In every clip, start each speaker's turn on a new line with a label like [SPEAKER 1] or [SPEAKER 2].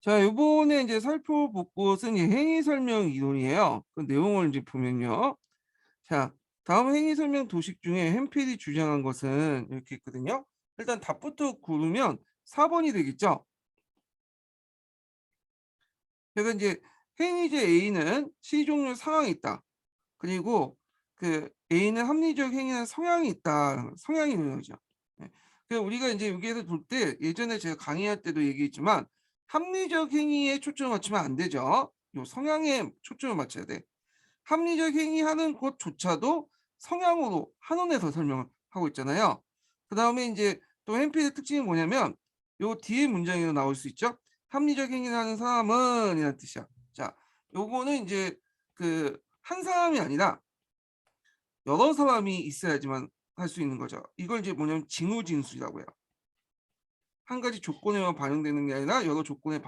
[SPEAKER 1] 자, 요번에 이제 살펴볼 것은 이 행위 설명 이론이에요. 그 내용을 이제 보면요. 자, 다음 행위 설명 도식 중에 햄필이 주장한 것은 이렇게 있거든요. 일단 답부터 고르면 4번이 되겠죠. 그래서 이제 행위제 A는 C 종류 상황이 있다. 그리고 그 A는 합리적 행위나 성향이 있다. 성향이 있는 거죠. 네. 그래서 우리가 이제 여기에서 볼 때 예전에 제가 강의할 때도 얘기했지만 합리적 행위에 초점을 맞추면 안 되죠. 요 성향에 초점을 맞춰야 돼. 합리적 행위하는 것조차도 성향으로 한원에서 설명을 하고 있잖아요. 그 다음에 이제 또 햄필의 특징이 뭐냐면 요 뒤에 문장에도 나올 수 있죠. 합리적 행위를 하는 사람은 이라는 뜻이야. 자, 요거는 이제 그 한 사람이 아니라 여러 사람이 있어야지만 할 수 있는 거죠. 이걸 이제 뭐냐면 징후진술이라고 해요. 한 가지 조건에만 반영되는 게 아니라 여러 조건에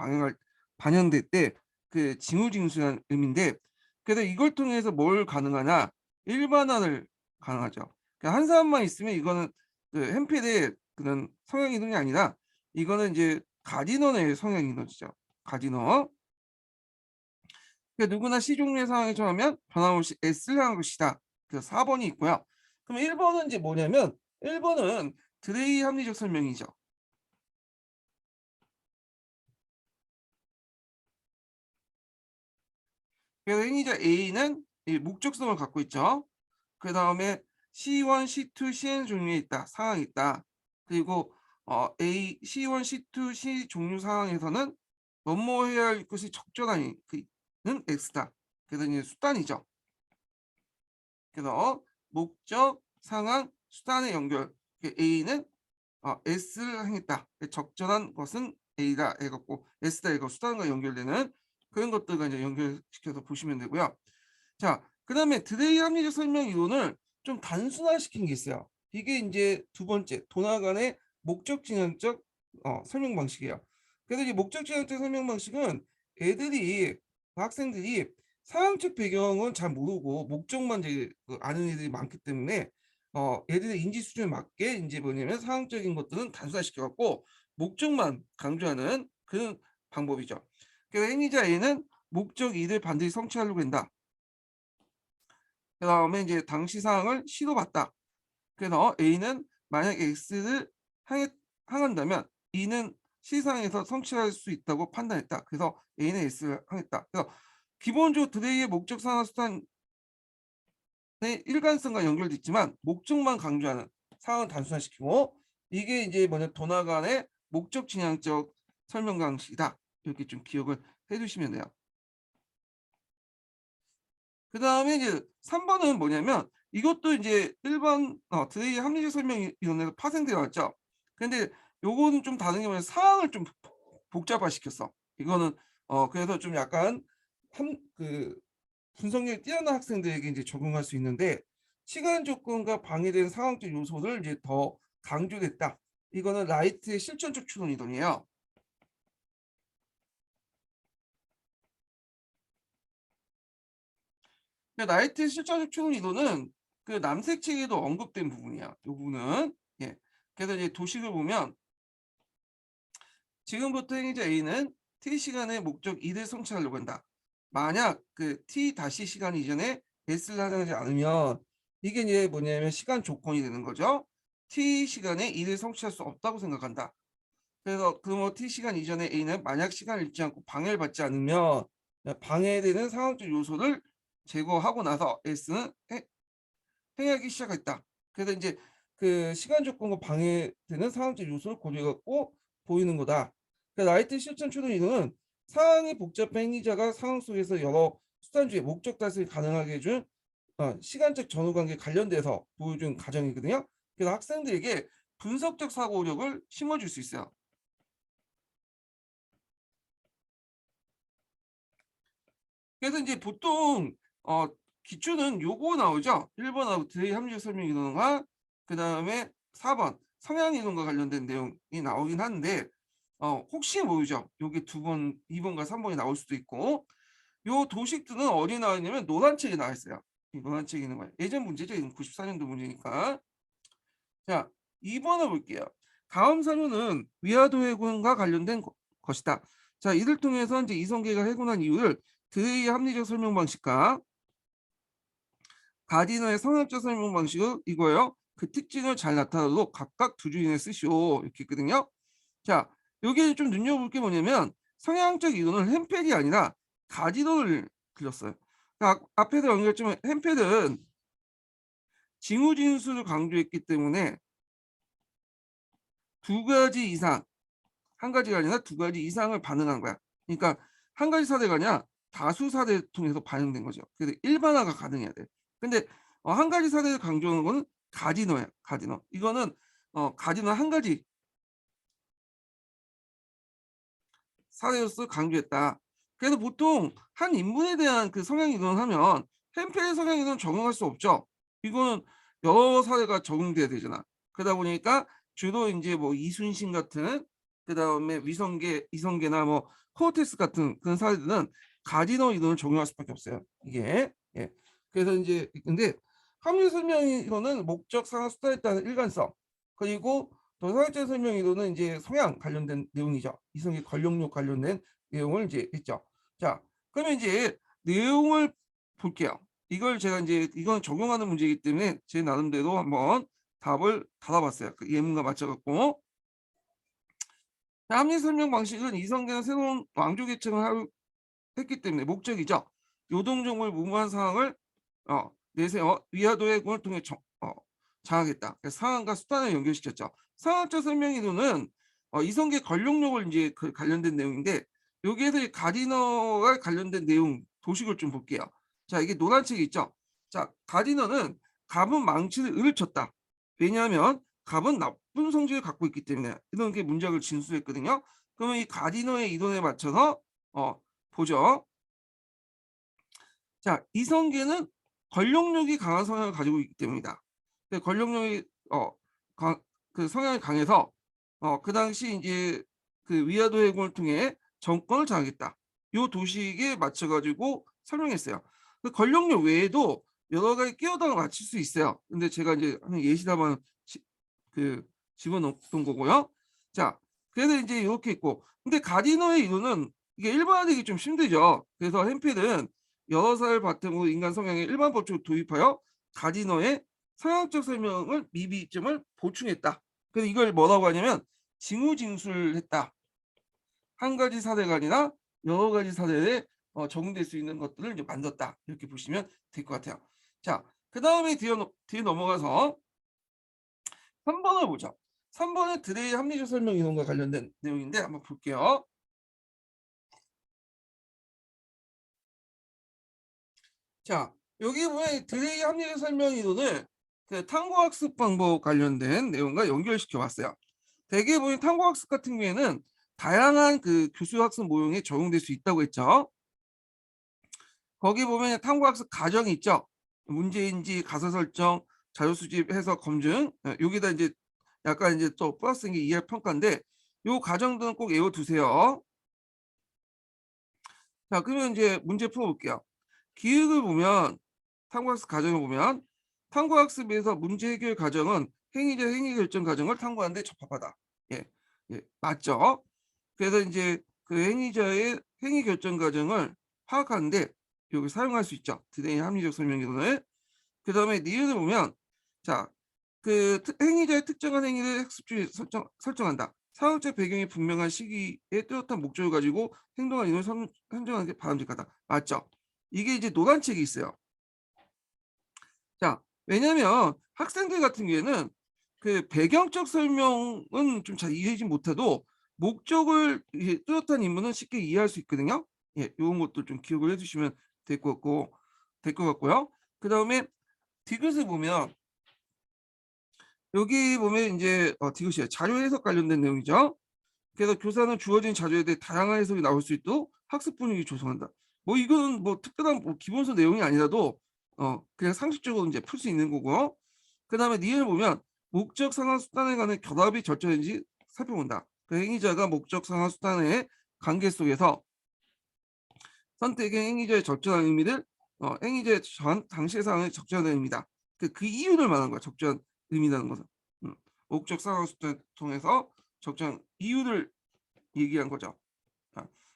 [SPEAKER 1] 반영될 때 그 징후징수라는 의미인데, 그래서 이걸 통해서 뭘 가능하냐? 일반화를 가능하죠. 그러니까 한 사람만 있으면 이거는 그 햄필의 그런 성향 이동이 아니라 이거는 이제 가디넌의 성향 이동이죠. 가디넌. 그러니까 누구나 C 종류의 상황에 처하면 변함없이 S를 향한 것이다. 그래서 4번이 있고요. 그럼 1번은 이제 뭐냐면 1번은 드레이 합리적 설명이죠. 그래서 행위자 A는 이 목적성을 갖고 있죠. 그 다음에 C1, C2, CN 종류에 있다. 상황이 있다. 그리고 C1, C2, C 종류 상황에서는 뭐뭐 해야 할 것이 적절한는 X다. 그래서 이제 수단이죠. 그래서 목적, 상황, 수단의 연결. A는 S를 행했다. 적절한 것은 A다 해갖고 S다 해갖고 수단과 연결되는 그런 것들과 이제 연결시켜서 보시면 되고요. 자, 그다음에 드레이 합리적 설명 이론을 좀 단순화시킨 게 있어요. 이게 이제 두 번째 도나간의 목적 지향적 설명 방식이에요. 그래서 이 목적 지향적 설명 방식은 애들이 학생들이 상황적 배경은 잘 모르고 목적만 이제 아는 애들이 많기 때문에 애들의 인지 수준에 맞게 이제 뭐냐면 상황적인 것들은 단순화시켜 갖고 목적만 강조하는 그런 방법이죠. 그래서 행위자 A는 목적 2를 반드시 성취하려고 한다. 그 다음에 이제 당시 상황을 C로 봤다. 그래서 A는 만약 X를 향한다면 E는 C 상황에서 성취할 수 있다고 판단했다. 그래서 A는 X를 향했다. 그래서 기본적으로 드레이의 목적 상황 수단의 일관성과 연결됐지만 목적만 강조하는 상황을 단순화시키고 이게 이제 뭐냐 도나간의 목적 진양적 설명 방식이다. 이렇게 좀 기억을 해두시면 돼요. 그 다음에 이제 3번은 뭐냐면 이것도 이제 일반 드레이 합리적 설명 이론에서 파생되어 왔죠. 근데 요거는 좀 다른 게 뭐냐면 사항을 좀 복잡화시켰어. 이거는 그래서 좀 약간 그 분석력이 뛰어난 학생들에게 이제 적용할 수 있는데 시간 조건과 방해된 상황적 요소를 이제 더 강조했다. 이거는 라이트의 실천적 추론 이론이에요. 나이트 실천적 추론 이론은 그 남색 책에도 언급된 부분이야. 이 부분은 예. 그래서 이제 도식을 보면 지금부터 행위자 A는 T 시간에 목적 2를 성취하려고 한다. 만약 그 T 다시 시간 이전에 S를 하지 않으면 이게 이제 뭐냐면 시간 조건이 되는 거죠. T 시간에 2를 성취할 수 없다고 생각한다. 그래서 그뭐 T 시간 이전에 A는 만약 시간을 잃지 않고 방해를 받지 않으면 방해되는 상황적 요소를 제거하고 나서 S는 행하기 시작했다. 그래서 이제 그 시간 조건과 방해되는 상황적 요소를 고려해갖고 보이는 거다. 그러니까 라이트 실천 추론 이론은 상황이 복잡한 행위자가 상황 속에서 여러 수단 중에 목적 달성이 가능하게 해준 시간적 전후 관계 관련돼서 보여준 과정이거든요. 그래서 학생들에게 분석적 사고력을 심어줄 수 있어요. 그래서 이제 보통 기초는 요거 나오죠. 1번하고 드레이 합리적 설명 이론과 그 다음에 4번 성향 이론과 관련된 내용이 나오긴 하는데 혹시 모르죠. 요게 2번, 2번과 3번이 나올 수도 있고 요 도식들은 어디 나와 있냐면 노란 책에 나와 있어요. 이 노란 책에 있는 거예요. 예전 문제죠. 94년도 문제니까. 자, 2번을 볼게요. 다음 사료는 위화도 해군과 관련된 것이다. 자, 이를 통해서 이제 이성계가 해고난 이유를 드레이의 합리적 설명 방식과 가디너의 성역적 설명 방식은 이거예요. 그 특징을 잘 나타내도록 각각 두 줄이내 쓰시오. 이렇게 있거든요. 자, 여기에 좀 눈여볼 게 뭐냐면 성향적 이론을 햄펠이 아니라 가디너를 그렸어요. 그러니까 앞에서 연결했지만 햄펠은 징후진술을 강조했기 때문에 두 가지 이상, 한 가지가 아니라 두 가지 이상을 반응한 거야. 그러니까 한 가지 사례가 아니라 다수 사례를 통해서 반영된 거죠. 그래서 일반화가 가능해야 돼. 근데 한 가지 사례를 강조하는 거는 가디너야. 가디너. 이거는 가디너 한 가지 사례로서 강조했다. 그래서 보통 한 인물에 대한 그 성향 이론을 하면 햄펠의 성향 이론은 적용할 수 없죠. 이거는 여러 사례가 적용돼야 되잖아. 그러다 보니까 주로 이제 뭐 이순신 같은 그다음에 이성계나 뭐 코르테스 같은 그런 사례들은 가디너 이론을 적용할 수밖에 없어요. 이게 예. 그래서 이제 근데 합리 설명 이론은 목적 상하 수단에 따른 일관성 그리고 더 사회적 설명 이론은 이제 성향 관련된 내용이죠. 이성의 권력력 관련된 내용을 이제 했죠. 자, 그러면 이제 내용을 볼게요. 이걸 제가 이제 이건 적용하는 문제이기 때문에 제 나름대로 한번 답을 달아봤어요. 그 예문과 맞춰갖고. 합리 설명 방식은 이성계는 새로운 왕조 계층을 했기 때문에 목적이죠. 요동종을 무모한 상황을 내세워 위화도의 공을 통해 장하겠다. 그래서 상황과 수단을 연결시켰죠. 상황적 설명 이론은 이성계 권력력을 이제 그 관련된 내용인데 여기에서 이 가디너와 관련된 내용 도식을 좀 볼게요. 자, 이게 노란 책이 있죠. 자, 가디너는 갑은 망치를 을을 쳤다. 왜냐하면 갑은 나쁜 성질을 갖고 있기 때문에 이런 게 문장을 진술했거든요. 그러면 이 가디너의 이론에 맞춰서 보죠. 자, 이성계는 권력력이 강한 성향을 가지고 있기 때문이다. 권력력이 그 성향이 강해서 그 당시 이제 그 위화도 해군을 통해 정권을 장악했다. 요 도식에 맞춰 가지고 설명했어요. 그 권력력 외에도 여러 가지 끼어당을 맞출 수 있어요. 근데 제가 이제 예시답안 그 집어넣었던 거고요. 자, 그래서 이제 이렇게 있고, 근데 가디너의 이론은 이게 일반화되기 좀 힘들죠. 그래서 햄필은 여러 사례를 바탕으로 인간 성향의 일반 법칙을 도입하여 가디너의 성향적 설명을 미비점을 보충했다. 그래서 이걸 뭐라고 하냐면 징후징술했다. 한 가지 사례가 아니라 여러 가지 사례에 적용될 수 있는 것들을 이제 만들었다. 이렇게 보시면 될 것 같아요. 자, 그 다음에 뒤에 넘어가서 3번을 보죠. 3번은 드레이 합리적 설명 이론과 관련된 내용인데 한번 볼게요. 자, 여기 보면 드레이 합리적 설명 이론을 그 탐구학습 방법 관련된 내용과 연결시켜 봤어요. 대개 보면 탐구학습 같은 경우에는 다양한 그 교수 학습 모형에 적용될 수 있다고 했죠. 거기 보면 탐구학습 과정이 있죠. 문제인지 가사 설정, 자료 수집, 해석, 검증. 여기다 이제 약간 이제 또 플러스인 게 이해 평가인데 요 과정들은 꼭 외워두세요. 자, 그러면 이제 문제 풀어볼게요. 기획을 보면 탐구학습 과정을 보면 탐구학습에서 문제 해결 과정은 행위자 행위 결정 과정을 탐구하는 데 적합하다. 예, 예, 맞죠? 그래서 이제 그 행위자의 행위 결정 과정을 파악하는데 여기 사용할 수 있죠. 드레인 합리적 설명 이론을. 그 다음에 니은을 보면 자, 그 행위자의 특정한 행위를 학습주에 설정한다. 사용적 배경이 분명한 시기에 뚜렷한 목적을 가지고 행동한 인을 선정하는 게 바람직하다. 맞죠? 이게 이제 노란 책이 있어요. 자, 왜냐면 학생들 같은 경우에는 그 배경적 설명은 좀 잘 이해하지 못해도 목적을 뚜렷한 인물은 쉽게 이해할 수 있거든요. 예, 이런 것도 좀 기억을 해주시면 될 것 같고요. 그 다음에 디귿을 보면 여기 보면 이제 디귿이에요. 자료 해석 관련된 내용이죠. 그래서 교사는 주어진 자료에 대해 다양한 해석이 나올 수 있도록 학습 분위기 조성한다. 뭐 이건 뭐 특별한 뭐 기본서 내용이 아니라도 그냥 상식적으로 이제 풀 수 있는 거고. 그다음에 니을 보면 목적 상하 수단에 관한 결합이 절저한지 살펴본다. 그 행위자가 목적 상하 수단의 관계 속에서 선택의 행위자의 적절한 의미를 행위자의 당시의 상황의 적절한 의미다. 그 이유를 말하는 거야. 적절한 의미라는 것은 목적 상하 수단을 통해서 적절한 이유를 얘기한 거죠.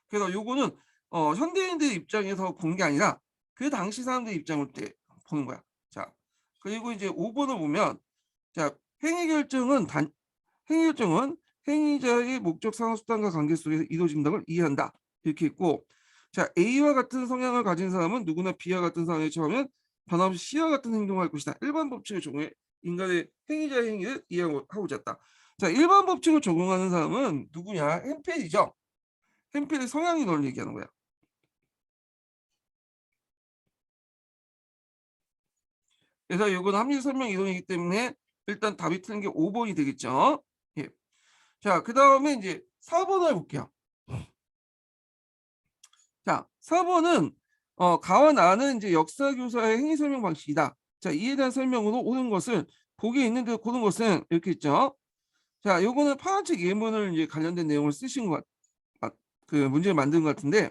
[SPEAKER 1] 그래서 요거는 현대인들 입장에서 본 게 아니라 그 당시 사람들 입장을 때 보는 거야. 자, 그리고 이제 5번을 보면 자, 행위 결정은 행위자의 목적 상황 수단과 관계 속에서 이루어진다는 걸 이해한다. 이렇게 있고 자, A와 같은 성향을 가진 사람은 누구나 B와 같은 상황에 처하면 변함없이 C와 같은 행동을 할 것이다. 일반 법칙을 적용해 인간의 행위자의 행위를 이해하고자 했다. 자, 일반 법칙을 적용하는 사람은 누구냐? 햄펠이죠. 햄펠의 성향 이론을 얘기하는 거야. 그래서 이건 합리적 설명 이론이기 때문에 일단 답이 틀린 게 5번이 되겠죠. 예. 자, 그다음에 이제 4번을 볼게요. 자, 4번은 가와 나는 이제 역사 교사의 행위 설명 방식이다. 자, 이에 대한 설명으로 옳은 것은 보기에 있는 듯 고른 것은 이렇게 있죠. 자, 요거는 파란책 예문을 이제 관련된 내용을 쓰신 것 그 문제를 만든 것 같은데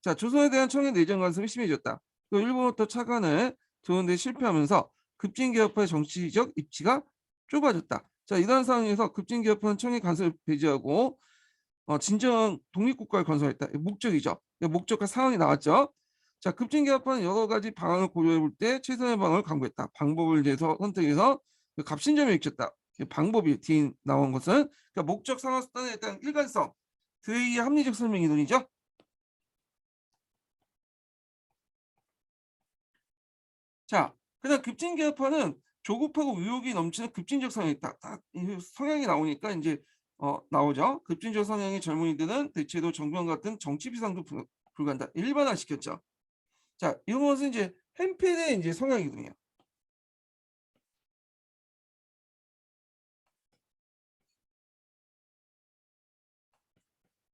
[SPEAKER 1] 자, 조선에 대한 청의 내정 관습이 심해졌다. 또 일본부터 차관을 두는데 실패하면서 급진개혁파의 정치적 입지가 좁아졌다. 자, 이러한 상황에서 급진개혁파는 청의 간섭을 배제하고 진정 독립국가를 건설했다. 목적이죠. 목적과 상황이 나왔죠. 자, 급진개혁파는 여러 가지 방안을 고려해 볼 때 최선의 방안을 강구했다. 방법을 대해서 선택해서 갑신점을 익혔다. 방법이 뒤에 나온 것은 그러니까 목적 상황 수단에 대한 일관성, 그의 합리적 설명 이론이죠. 자, 그다음 급진개혁파는 조급하고 의욕이 넘치는 급진적 성향이 딱 성향이 나오니까 이제 나오죠. 급진적 성향의 젊은이들은 대체로 정병 같은 정치 비상도 불가한다. 일반화시켰죠. 자, 이런 것은 이제 햄펠의 이제 성향이거든요.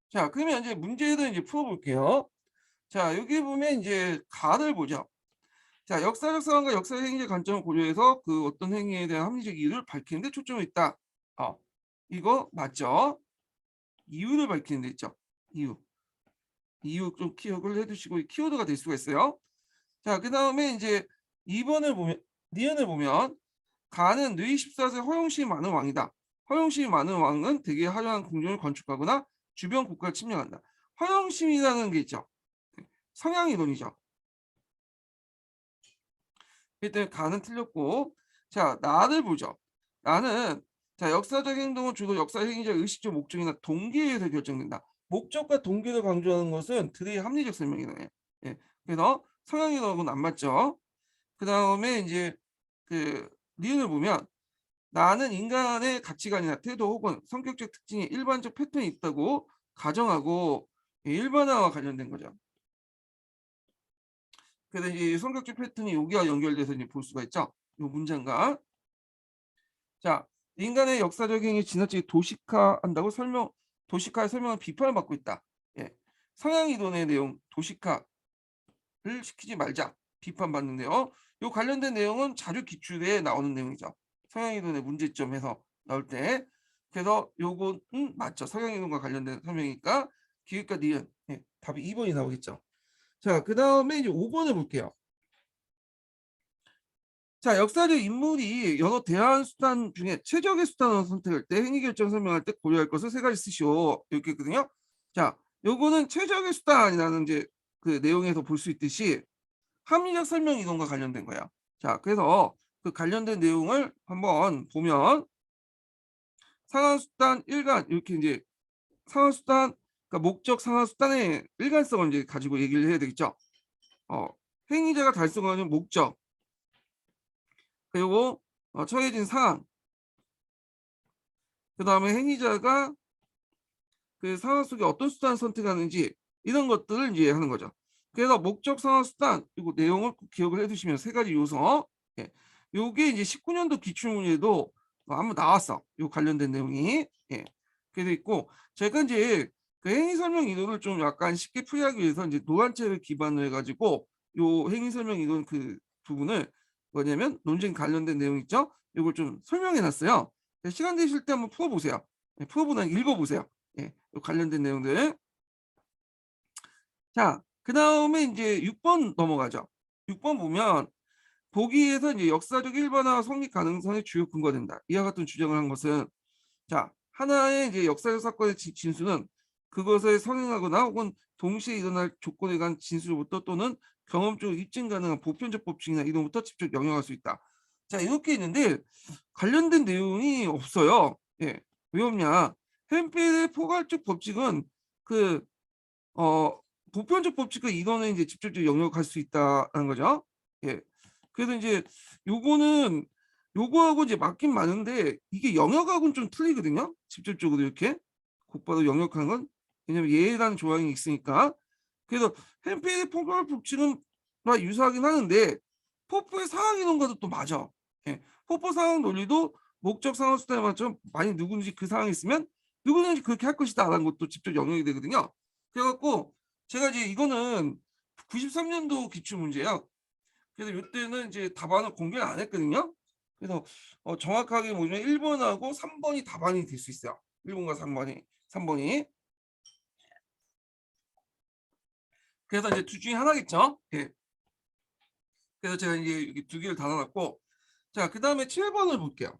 [SPEAKER 1] 자, 그러면 이제 문제를 이제 풀어볼게요. 자, 여기 보면 이제 가를 보죠. 자, 역사적 상황과 역사 행위의 관점을 고려해서 그 어떤 행위에 대한 합리적 이유를 밝히는 데 초점이 있다. 이거 맞죠? 이유를 밝히는 데 있죠. 이유. 이유 좀 기억을 해두시고 키워드가 될 수가 있어요. 자, 그 다음에 이제 2번을 보면, 니은을 보면 가는 르이 14세 허용심이 많은 왕이다. 허용심이 많은 왕은 되게 화려한 궁전을 건축하거나 주변 국가를 침략한다. 허용심이라는 게 있죠. 성향 이론이죠. 일단 가는 틀렸고 자, 나를 보죠. 나는 자, 역사적 행동은 주로 역사 행위적 의식적 목적이나 동기에 의해서 결정된다. 목적과 동기를 강조하는 것은 들의 합리적 설명이네. 예. 그래서 성향이론하고는 안 맞죠. 그 다음에 이제 그 니은을 보면 나는 인간의 가치관이나 태도 혹은 성격적 특징이 일반적 패턴이 있다고 가정하고 일반화와 관련된 거죠. 그래서 이 성격적 패턴이 여기와 연결돼서 이제 볼 수가 있죠. 이 문장과 자, 인간의 역사적 행위 지나치게 도식화한다고 도식화의 설명은 비판을 받고 있다. 예. 성향 이론의 내용 도식화를 시키지 말자 비판받는데요. 요 관련된 내용은 자료 기출에 나오는 내용이죠. 성향 이론의 문제점에서 나올 때. 그래서 요거는 맞죠. 성향 이론과 관련된 설명이니까 기획과 니은 예, 답이 2번이 나오겠죠. 자, 그 다음에 이제 5번을 볼게요. 자, 역사적 인물이 여러 대안 수단 중에 최적의 수단을 선택할 때 행위 결정 설명할 때 고려할 것을 세 가지 쓰시오. 이렇게 있거든요. 자, 요거는 최적의 수단이라는 이제 그 내용에서 볼 수 있듯이 합리적 설명 이론과 관련된 거야. 자, 그래서 그 관련된 내용을 한번 보면 상한 수단 일간 이렇게 이제 상한 수단 그러니까 목적 상한 수단의 일관성을 이제 가지고 얘기를 해야 되겠죠. 어, 행위자가 달성하는 목적 그리고 처해진 상황 그 다음에 행위자가 그 상황 속에 어떤 수단을 선택하는지 이런 것들을 이제 하는 거죠. 그래서 목적, 상황, 수단 그리고 내용을 꼭 기억을 해두시면 세 가지 요소. 예. 요게 이제 19년도 기출문제도 한번 나왔어. 요 관련된 내용이. 예. 그게 돼 있고 제가 이제 그 행위 설명 이론을 좀 약간 쉽게 풀이하기 위해서 이제 노란책을 기반으로 해가지고 요 행위 설명 이론 그 부분을 뭐냐면 논쟁 관련된 내용 있죠? 요걸 좀 설명해 놨어요. 시간 되실 때 한번 풀어보세요. 예, 풀어보나 읽어보세요. 예, 관련된 내용들. 자, 그 다음에 이제 6번 넘어가죠. 6번 보면 보기에서 이제 역사적 일반화 성립 가능성의 주요 근거가 된다. 이와 같은 주장을 한 것은 자, 하나의 이제 역사적 사건의 진수는 그것을 선행하거나 혹은 동시에 일어날 조건에 관한 진술로부터 또는 경험적으로 입증 가능한 보편적 법칙이나 이론부터 직접 영향할 수 있다. 자, 이렇게 있는데 관련된 내용이 없어요. 예. 왜 없냐? 햄필의 포괄적 법칙은 그 어 보편적 법칙과 이거는 이제 직접적으로 영역할 수 있다는 거죠. 예. 그래서 이제 요거는 요거하고 이제 맞긴 맞는데 이게 영역하고는 좀 틀리거든요. 직접적으로 이렇게 곧바로 영역하는 건. 왜냐면 예라는 조항이 있으니까. 그래서 햄필의 포괄 법칙은 막 유사하긴 하는데 포프의 상황 이론과도 또 맞아. 예. 포프 상황 논리도 목적 상황 수단에 맞춰 만약 누구든지 그 상황이 있으면 누구든지 그렇게 할 것이다라는 것도 직접 영역이 되거든요. 그래 갖고 제가 이제 이거는 93년도 기출 문제예요. 그래서 요때는 이제 답안을 공개를 안 했거든요. 그래서 정확하게 뭐냐면 1 번하고 3 번이 답안이 될 수 있어요. 1 번과 3 번이. 그래서 이제 둘 중에 하나겠죠. 예. 그래서 제가 이제 여기 두 개를 닫아 놨고 자, 그다음에 7 번을 볼게요.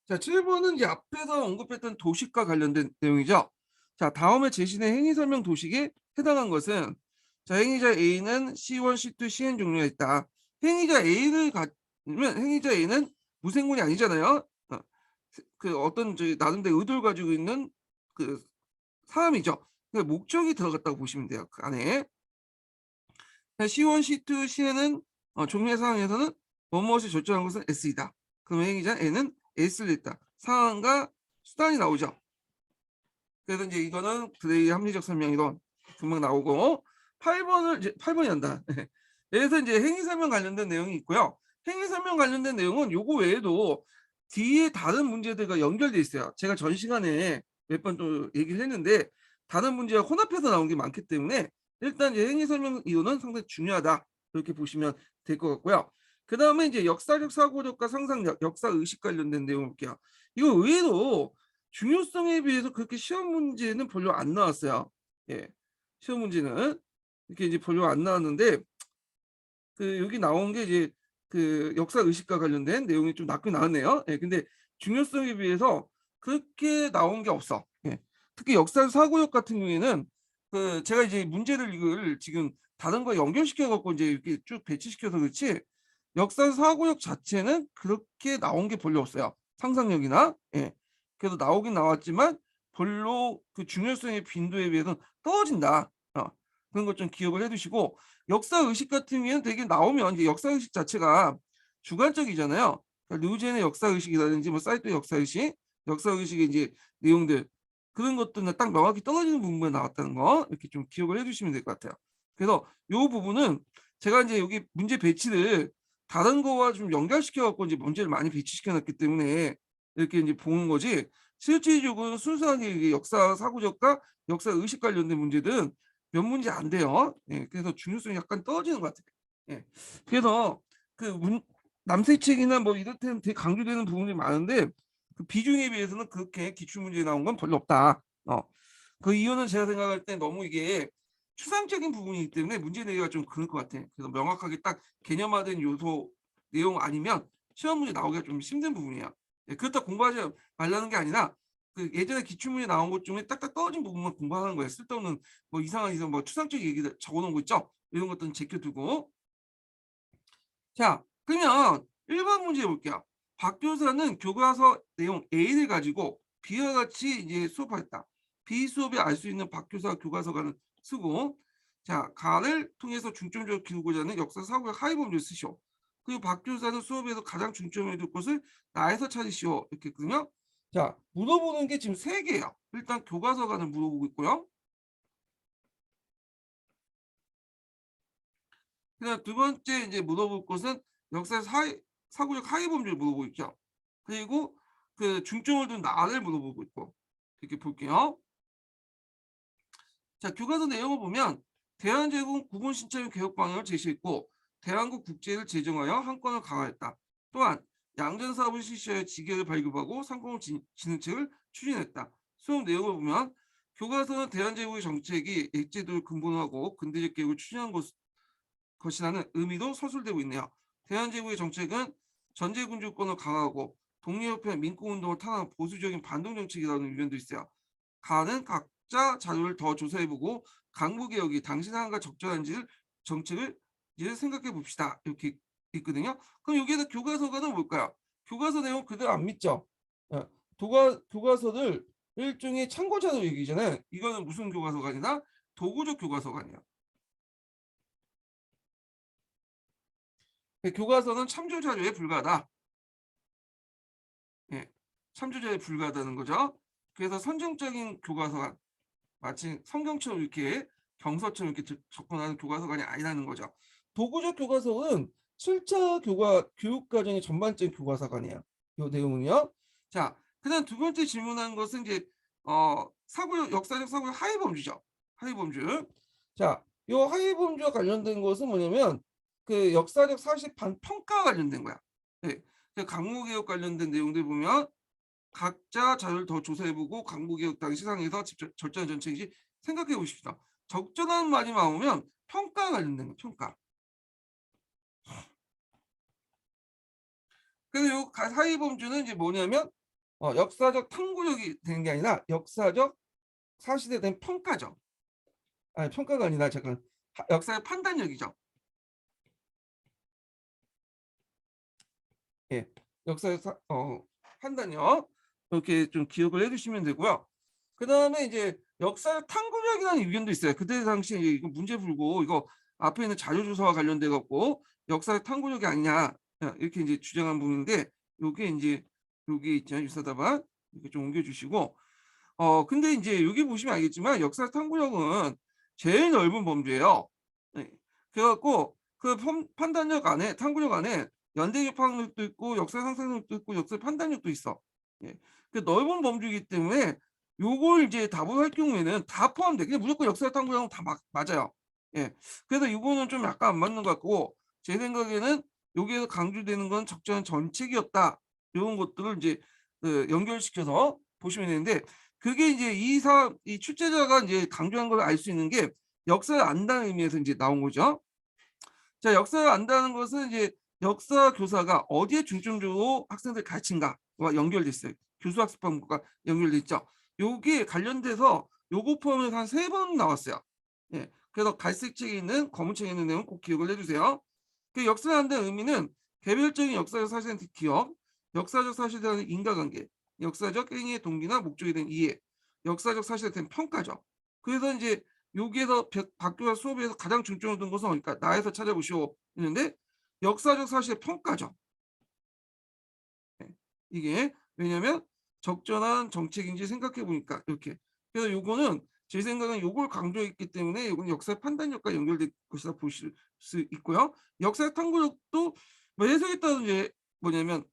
[SPEAKER 1] 자, 7 번은 이제 앞에서 언급했던 도식과 관련된 내용이죠. 자, 다음에 제시된 행위 설명 도식에 해당한 것은 자, 행위자 A는 C1, C2, Cn 종류가 있다. 행위자 A를 갖으면 행위자 A는 무생물이 아니잖아요. 그 어떤 저기 나름대로 의도를 가지고 있는 그 사람이죠. 그 목적이 들어갔다고 보시면 돼요. 그 안에. C1, C2, Cn은 종류의 상황에서는 무엇이 절정한 것은 S이다. 그럼 행위자 N은 S를 냈다. 상황과 수단이 나오죠. 그래서 이제 이거는 그레이의 합리적 설명이론 금방 나오고 8번을 이제 8번이 한다. 그래서 이제 행위 설명 관련된 내용이 있고요. 행위 설명 관련된 내용은 요거 외에도 뒤에 다른 문제들과 연결돼 있어요. 제가 전 시간에 몇 번 또 얘기를 했는데 다른 문제와 혼합해서 나온 게 많기 때문에 일단 이제 행위 설명 이론은 상당히 중요하다. 이렇게 보시면 될 것 같고요. 그다음에 이제 역사적 사고력과 상상력, 역사 의식 관련된 내용 볼게요. 이거 의외로 중요성에 비해서 그렇게 시험 문제는 별로 안 나왔어요. 예. 시험 문제는 이렇게 이제 별로 안 나왔는데 그 여기 나온 게 이제 그 역사 의식과 관련된 내용이 좀 낮게 나왔네요. 예. 근데 중요성에 비해서 그렇게 나온 게 없어. 예. 특히 역사 사고력 같은 경우에는 그 제가 이제 문제를 이걸 지금 다른 거 연결시켜 갖고 이제 이렇게 쭉 배치시켜서 그렇지 역사 사고력 자체는 그렇게 나온 게 별로 없어요. 상상력이나. 예. 그래도 나오긴 나왔지만 별로 그 중요성의 빈도에 비해서는 떨어진다. 그런 것 좀 기억을 해 두시고 역사 의식 같은 경우에는 되게 나오면 이제 역사 의식 자체가 주관적이잖아요. 그러니까 류젠의 역사 의식이라든지 뭐 사이토의 역사 의식의 이제 내용들 그런 것들은 딱 명확히 떨어지는 부분만 나왔다는 거 이렇게 좀 기억을 해 두시면 될 것 같아요. 그래서 요 부분은 제가 이제 여기 문제 배치를 다른 거와 좀 연결시켜 갖고 이제 문제를 많이 배치시켜 놨기 때문에 이렇게 이제 보는 거지 실질적으로 순수하게 이게 역사 사고적과 역사 의식 관련된 문제들은 몇 문제 안 돼요. 예. 그래서 중요성이 약간 떨어지는 것 같아요. 예. 그래서 그 남색책이나 뭐 이럴 때는 되게 강조되는 부분이 많은데 그 비중에 비해서는 그렇게 기출 문제에 나온 건 별로 없다. 그 이유는 제가 생각할 때 너무 이게 추상적인 부분이기 때문에 문제 내기가 좀 그럴 것 같아. 그래서 명확하게 딱 개념화된 요소 내용 아니면 시험 문제 나오기가 좀 힘든 부분이야. 예. 그렇다고 공부하지 말라는 게 아니라 그 예전에 기출문제 나온 것 중에 딱딱 떨어진 부분만 공부하는 거예요. 쓸데없는 뭐 이상한 뭐 추상적 얘기들 적어 놓은 거 있죠? 이런 것들은 제껴 두고. 자, 그러면 1번 문제 볼게요. 박 교사는 교과서 내용 A를 가지고 B와 같이 이제 수업하였다. B 수업에 알 수 있는 박 교사 교과서관을 쓰고 자, 가를 통해서 중점적으로 기르고자 하는 역사 사고의 하위 범위를 쓰시오. 그리고 박 교사는 수업에서 가장 중점을 둘 것을 나에서 찾으시오. 이렇게 했거든요. 자, 물어보는 게 지금 3개예요. 일단 교과서관을 물어보고 있고요. 그다음 두 번째 이제 물어볼 것은 역사에서 사고적 하위 범죄를 물어보고 있죠. 그리고 그 중점을 둔 나를 물어보고 있고 이렇게 볼게요. 자, 교과서 내용을 보면 대한제국 국군 신체적 개혁 방향을 제시했고 대한국 국제를 제정하여 한권을 강화했다. 또한 양전 사업을 실시하여 지계를 발급하고 상공을 지는 책을 추진했다. 수업 내용을 보면 교과서는 대한제국의 정책이 액제도를 근본화하고 근대적 개혁을 추진한 것이라는 의미도 서술되고 있네요. 대한제국의 정책은 전제군주권을 강화하고 독립협회 민국운동을 탄압한 보수적인 반동 정책이라는 의견도 있어요. 가는 각 각자 자료를 더 조사해보고 강부개혁이 당시 상황과 적절한지를 정책을 이제 생각해 봅시다. 이렇게 있거든요. 그럼 여기에서 교과서가는 뭘까요? 교과서 내용 그대로 안 믿죠? 어, 교과서를 일종의 참고 자료 얘기잖아요. 이거는 무슨 교과서가 아니라 도구적 교과서가 아니에요. 교과서는 참조 자료에 불과하다. 예, 참조 자료에 불과하다는 거죠. 그래서 선정적인 교과서가 마치 성경처럼 이렇게 경서처럼 이렇게 접근하는 교과서가 아니라는 거죠. 도구적 교과서는 7차 교육 과정의 전반적인 교과서가 아니에요. 이 내용은요. 자, 그다음 두 번째 질문한 것은 이제 사고 역사적 사고의 하위 범주죠. 하위 범주. 자, 이 하위 범주와 관련된 것은 뭐냐면 그 역사적 사실 평가와 관련된 거야. 네. 강무개혁 관련된 내용들 보면 각자 자료를 더 조사해보고 강부개혁 당시 상에서 절전한 정책인지 생각해 보십시다. 적절한 말이 나오면 평가 관련된 거, 평가. 그래서 요 사이 범주는 이제 뭐냐면 역사적 탐구력이 되는 게 아니라 역사적 사실에 대한 평가죠. 아니 평가가 아니라 잠깐 역사의 판단력이죠. 예, 역사의 판단력 이렇게 좀 기억을 해주시면 되고요. 그 다음에 이제 역사 탐구력이라는 의견도 있어요. 그때 당시에 이거 문제 풀고 이거 앞에 있는 자료 조사와 관련돼 갖고 역사 탐구력이 아니냐 이렇게 이제 주장한 부분인데 요게 이제 여기 있잖아요. 유사답안 이렇게 좀 옮겨주시고 근데 이제 여기 보시면 알겠지만 역사 탐구력은 제일 넓은 범주예요. 네. 그래갖고 그 판단력 안에 탐구력 안에 연대 개파학력도 있고 역사 상상력도 있고 역사 판단력도 있어. 예. 그 넓은 범주이기 때문에 요걸 이제 답을 할 경우에는 다 포함돼. 그냥 무조건 역사 탐구력은 다 맞아요. 예. 그래서 이거는 좀 약간 안 맞는 것 같고 제 생각에는 여기에서 강조되는 건 적절한 정책이었다. 이런 것들을 이제 연결시켜서 보시면 되는데 그게 이제 이 출제자가 이제 강조한 걸 알 수 있는 게 역사를 안다는 의미에서 이제 나온 거죠. 자, 역사를 안다는 것은 이제 역사 교사가 어디에 중점적으로 학생들 가르친가와 연결돼 있어요. 교수 학습 방법과 연결돼 있죠. 여기에 관련돼서 요거 포함해서 한 3번 나왔어요. 예. 그래서 갈색 책에 있는 검은 책에 있는 내용 꼭 기억을 해주세요. 그 역사를 한다는 의미는 개별적인 역사적 사실에 대한 기억, 역사적 사실에 대한 인과관계, 역사적 행위의 동기나 목적에 대한 이해, 역사적 사실에 대한 평가죠. 그래서 이제 여기에서 박교사 수업에서 가장 중점을 둔 것은 그러니까 나에서 찾아보시오 있는데 역사적 사실의 평가죠. 네. 이게 왜냐하면 적절한 정책인지 생각해 보니까 이렇게 그래서 요거는 제 생각은 요걸 강조했기 때문에 이건 역사 판단력과 연결될 것이다 보실 수 있고요. 역사 탐구력도 뭐 해석에 따라 이제 뭐냐면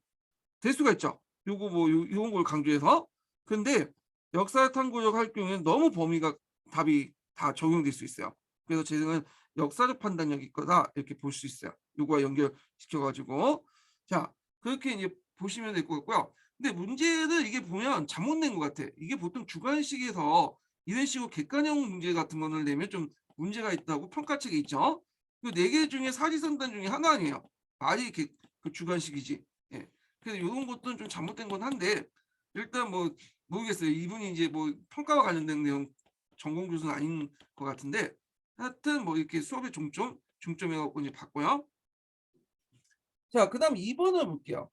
[SPEAKER 1] 될 수가 있죠. 요거 뭐 요런 걸 강조해서 근데 역사 탐구력 할 경우에는 너무 범위가 답이 다 적용될 수 있어요. 그래서 제 생각은 역사적 판단력이 거다 이렇게 볼 수 있어요. 요거와 연결시켜 가지고 자 그렇게 이제 보시면 될 것 같고요. 근데 문제는 이게 보면 잘못 낸 것 같아. 이게 보통 주관식에서 이런 식으로 객관형 문제 같은 거를 내면 좀 문제가 있다고 평가책에 있죠. 그 4개 중에 사지선단 중에 하나 아니에요. 말이 이렇게 그 주관식이지. 예. 그래서 이런 것도 좀 잘못된 건 한데 일단 뭐 모르겠어요. 이분이 이제 뭐 평가와 관련된 내용 전공 교수는 아닌 것 같은데 하여튼 뭐 이렇게 수업의 중점해갖고 이제 봤고요. 자, 그다음 2번을 볼게요.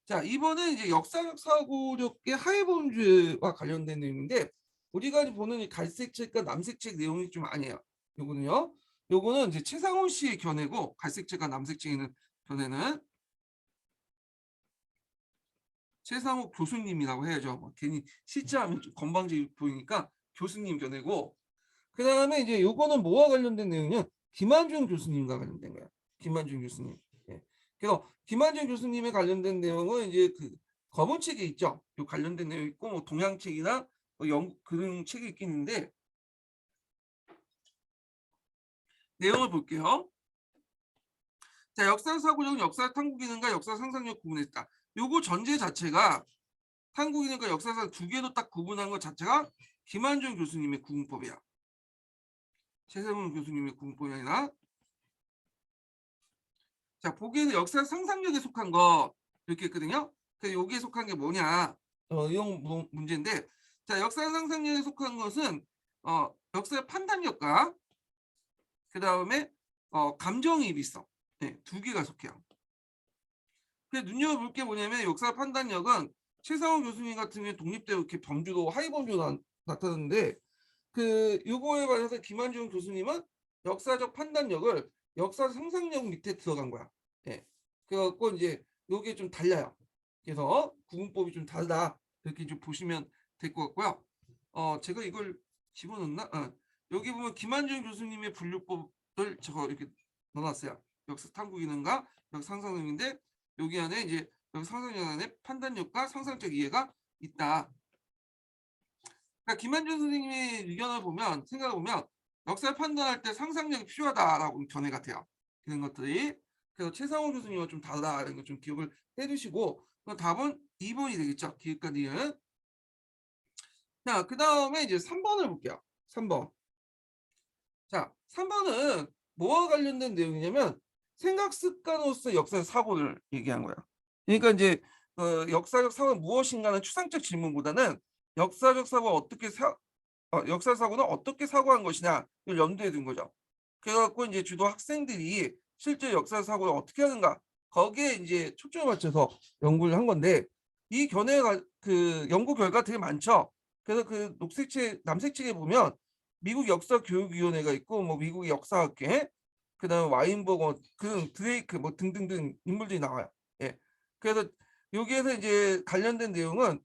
[SPEAKER 1] 자, 2번은 이제 역사적 사고력의 하위 범주와 관련된 내용인데 우리가 보는 이 갈색 책과 남색 책 내용이 좀 아니에요. 요거는요. 요거는 이제 최상훈 씨의 견해고 갈색 책과 남색 책에 있는 견해는 최상욱 교수님이라고 해야죠. 뭐 괜히 실제하면 좀 건방지 보이니까 교수님 견해고 그 다음에 이제 요거는 뭐와 관련된 내용이냐 김한중 교수님과 관련된 거야. 김한중 교수님. 예. 그래서 김한중 교수님에 관련된 내용은 이제 그 검은 책에 있죠. 요 관련된 내용 있고 뭐 동양책이나 뭐 그런 책이 있긴 있는데 내용을 볼게요. 자, 역사 사고력은 역사 탐구 기능과 역사 상상력 구분했다. 요거 전제 자체가 탐구 기능과 역사상 두 개로 딱 구분한 것 자체가 김한중 교수님의 구분법이야. 최세훈 교수님의 구분법이 아니라 자 보기에는 역사 상상력에 속한 거 이렇게 했거든요. 그래서 여기에 속한 게 뭐냐 이런 문제인데 자 역사 상상력에 속한 것은 역사의 판단력과 그다음에 감정이입이 있어. 네, 두 개가 속해요. 근데 눈여겨볼 게 뭐냐면 역사 판단력은 최상원 교수님 같은 경우에 독립대로 이렇게 범주도 하위 범주로 나타나는데 그 요거에 관해서 김한중 교수님은 역사적 판단력을 역사 상상력 밑에 들어간 거야. 예. 그래갖고 이제 요게 좀 달라요. 그래서 구분법이 좀 다르다. 이렇게 좀 보시면 될 것 같고요. 제가 이걸 집어넣나? 여기 보면 김한중 교수님의 분류법을 저거 이렇게 넣어놨어요. 역사 탐구 기능과 역사 상상력인데 여기 안에 이제 역사 상상력 안에 판단력과 상상적 이해가 있다. 그러니까 김한준 선생님의 의견을 보면 생각을 보면 역사를 판단할 때 상상력이 필요하다라고 견해 같아요. 그런 것들이. 그래서 최상호 교수님과 좀 다르다는 거 좀 기억을 해두시고 답은 2번이 되겠죠. 기획과 니은. 자, 그 다음에 이제 3번을 볼게요. 3번. 자, 3번은 뭐와 관련된 내용이냐면 생각 습관으로서 역사 사고를 얘기한 거야. 그러니까 이제 역사적 사고는 무엇인가는 추상적 질문보다는 역사적 사고가 어떻게 역사 사고는 어떻게 사고한 것이냐 이걸 염두에 둔 거죠. 그래갖고 이제 주로 학생들이 실제 역사 사고를 어떻게 하는가 거기에 이제 초점을 맞춰서 연구를 한 건데 이 견해가 그 연구 결과 되게 많죠. 그래서 그 녹색책 남색책에 보면 미국 역사교육위원회가 있고 뭐 미국의 역사학회 그다음에 와인버거 그 드레이크 뭐 등등등 인물들이 나와요. 예. 그래서 여기에서 이제 관련된 내용은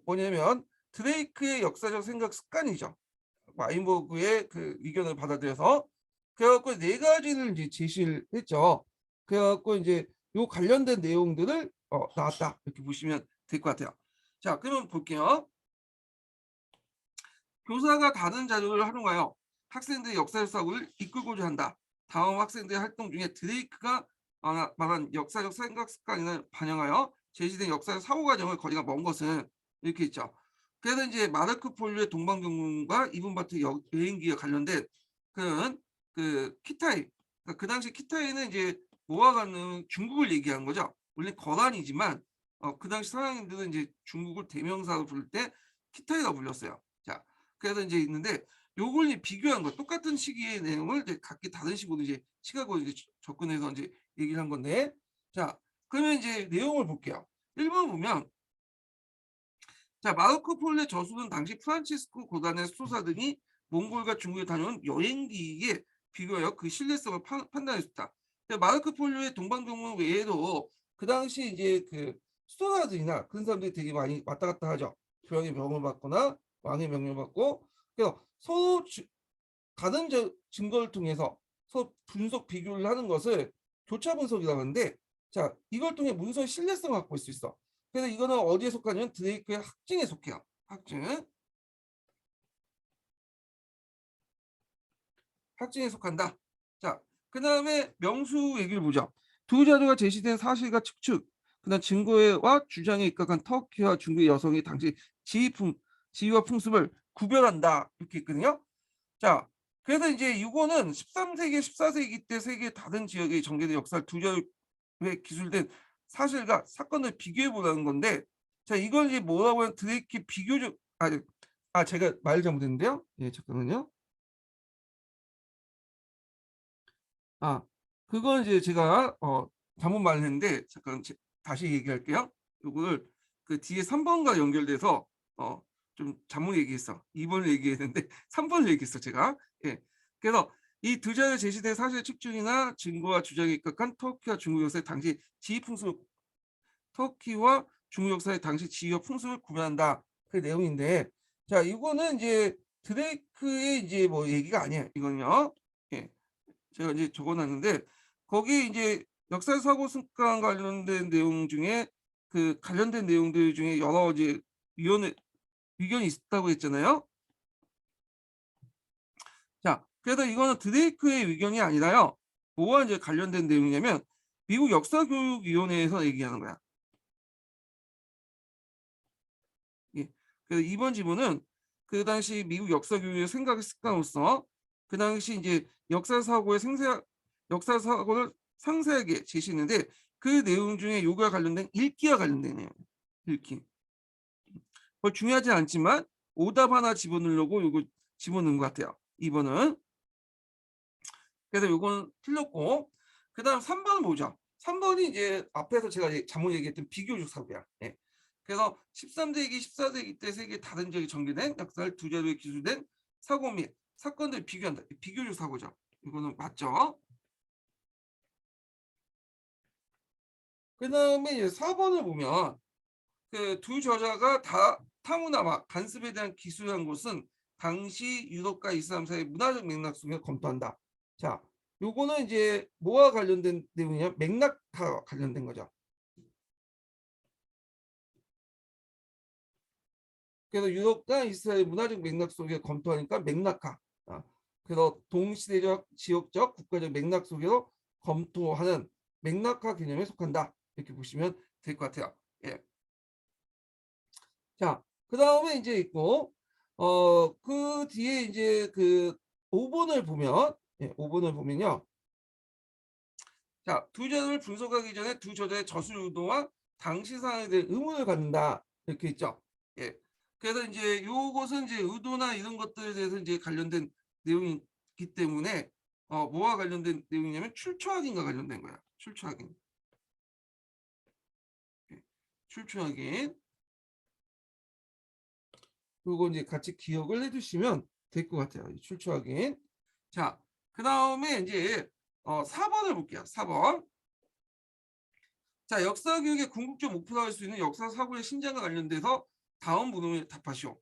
[SPEAKER 1] 뭐냐면 드레이크의 역사적 생각 습관이죠. 와인버그의 그 의견을 받아들여서 그래갖고 네 가지를 이제 제시를 했죠. 그래갖고 이제 요 관련된 내용들을 나왔다 이렇게 보시면 될 것 같아요. 자, 그러면 볼게요. 교사가 다른 자료를 활용하여 학생들의 역사적 사고를 이끌고자 한다. 다음 학생들의 활동 중에 드레이크가 말한 역사적 생각 습관을 반영하여 제시된 역사적 사고 과정을 거리가 먼 것은 이렇게 있죠. 그래서 이제 마르크 폴류의 동방경문과 이분바트 여행기에 관련된 그런 그 키타이, 그러니까 그 당시 키타이는 이제 모아가는 중국을 얘기하는 거죠. 원래 거란이지만 그 당시 서양인들은 이제 중국을 대명사로 부를 때 키타이라고 불렸어요. 자, 그래서 이제 있는데 요걸 이제 비교한 거 똑같은 시기의 내용을 이제 각기 다른 식으로 이제 시각으로 이제 접근해서 이제 얘기를 한 건데 자, 그러면 이제 내용을 볼게요. 1번 보면 자, 마르코 폴레 저술은 당시 프란치스코 고단의 수도사 등이 몽골과 중국에 다녀온 여행기에 비교하여 그 신뢰성을 판단했다. 마르코 폴레의 동방경문 외에도 그 당시 이제 그 수도사들이나 그런 사람들이 되게 많이 왔다 갔다 하죠. 교황의 명을 받거나 왕의 명령을 받고 그래서 서로 다른 증거를 통해서 서로 분석 비교를 하는 것을 교차 분석이라고 하는데 자, 이걸 통해 문서의 신뢰성을 갖고 있을 수 있어. 그래서 이거는 어디에 속하냐면 드레이크의 학증에 속해요. 학증. 학증에 속한다. 자, 그 다음에 명수 얘기를 보자. 두 자료가 제시된 사실과 측측, 그다음 증거와 주장에 입각한 터키와 중국의 여성이 당시 지위와 풍습을 구별한다. 이렇게 있거든요. 자, 그래서 이제 이거는 13세기, 14세기 때 세계 다른 지역의 전개된 역사를 두 자료에 기술된 사실과 사건을 비교해 보라는 건데, 자, 이걸 이제 뭐라고 하면 드레이크 비교적, 제가 말 잘못했는데요. 예, 잠깐만요. 아, 그건 이제 제가 잘못 말했는데 잠깐 다시 얘기할게요. 이걸 그 뒤에 3번과 연결돼서 좀 잘못 얘기했어. 2번을 얘기했는데 3번을 얘기했어 제가. 예. 그래서 이 두 자료에 제시된 사실 측정이나 증거와 주장에 입각한 터키와 중국 역사의 당시 지휘 풍습, 터키와 중국 역사의 당시 지휘와 풍습을 구별한다. 그 내용인데, 자, 이거는 이제 드레이크의 이제 뭐 얘기가 아니에요. 이거는요. 예. 제가 이제 적어놨는데 거기 이제 역사 사고 습관 관련된 내용 중에 그 관련된 내용들 중에 여러 이제 의견이 있다고 했잖아요. 자, 그래서 이거는 드레이크의 의견이 아니라요. 뭐와 이제 관련된 내용이냐면 미국 역사교육위원회에서 얘기하는 거야. 예. 그래서 이번 지문은 그 당시 미국 역사교육의 생각 습관으로서 그 당시 이제 역사 사고를 상세하게 제시했는데 그 내용 중에 요구와 관련된 읽기와 관련된 내용. 읽기. 뭐 중요하지 않지만 오답 하나 집어넣으려고 요거 집어넣은 것 같아요. 2번은. 그래서 요건 틀렸고, 그다음 3번은 뭐죠? 3번이 이제 앞에서 제가 잘못 얘기했던 비교적 사고야. 예. 그래서 13세기, 14세기 때 세계 다른 지역에 전개된 역사를 두 자료에 기술된 사고 및 사건들 비교한다. 비교적 사고죠. 이거는 맞죠? 그다음에 이제 4번을 보면 그 두 저자가 다 타무나와 간습에 대한 기술한 것은 당시 유럽과 이슬람 사이의 문화적 맥락 속에 검토한다. 자, 요거는 이제 뭐와 관련된 내용이냐? 맥락과 관련된 거죠. 그래서 유럽과 이스라엘 문화적 맥락 속에 검토하니까 맥락화. 그래서 동시대적, 지역적, 국가적 맥락 속에서 검토하는 맥락화 개념에 속한다. 이렇게 보시면 될 것 같아요. 예. 자, 그 다음에 이제 있고, 그 뒤에 이제 그 5번을 보면, 예, 5번을 보면요. 자, 두 저자를 분석하기 전에 두 저자의 저술 의도와 당시 상황에 대해 의문을 갖는다. 이렇게 있죠. 예. 그래서 이제 요것은 이제 의도나 이런 것들에 대해서 이제 관련된 내용이기 때문에 뭐와 관련된 내용이냐면 출처 확인과 관련된 거야. 출처 확인. 예. 출처 확인. 그거 이제 같이 기억을 해두시면 될 것 같아요. 출처 확인. 자, 그 다음에 이제 4번을 볼게요. 4번. 자, 역사 교육의 궁극적 목표로 할 수 있는 역사 사고의 신장과 관련돼서 다음 문항에 답하시오.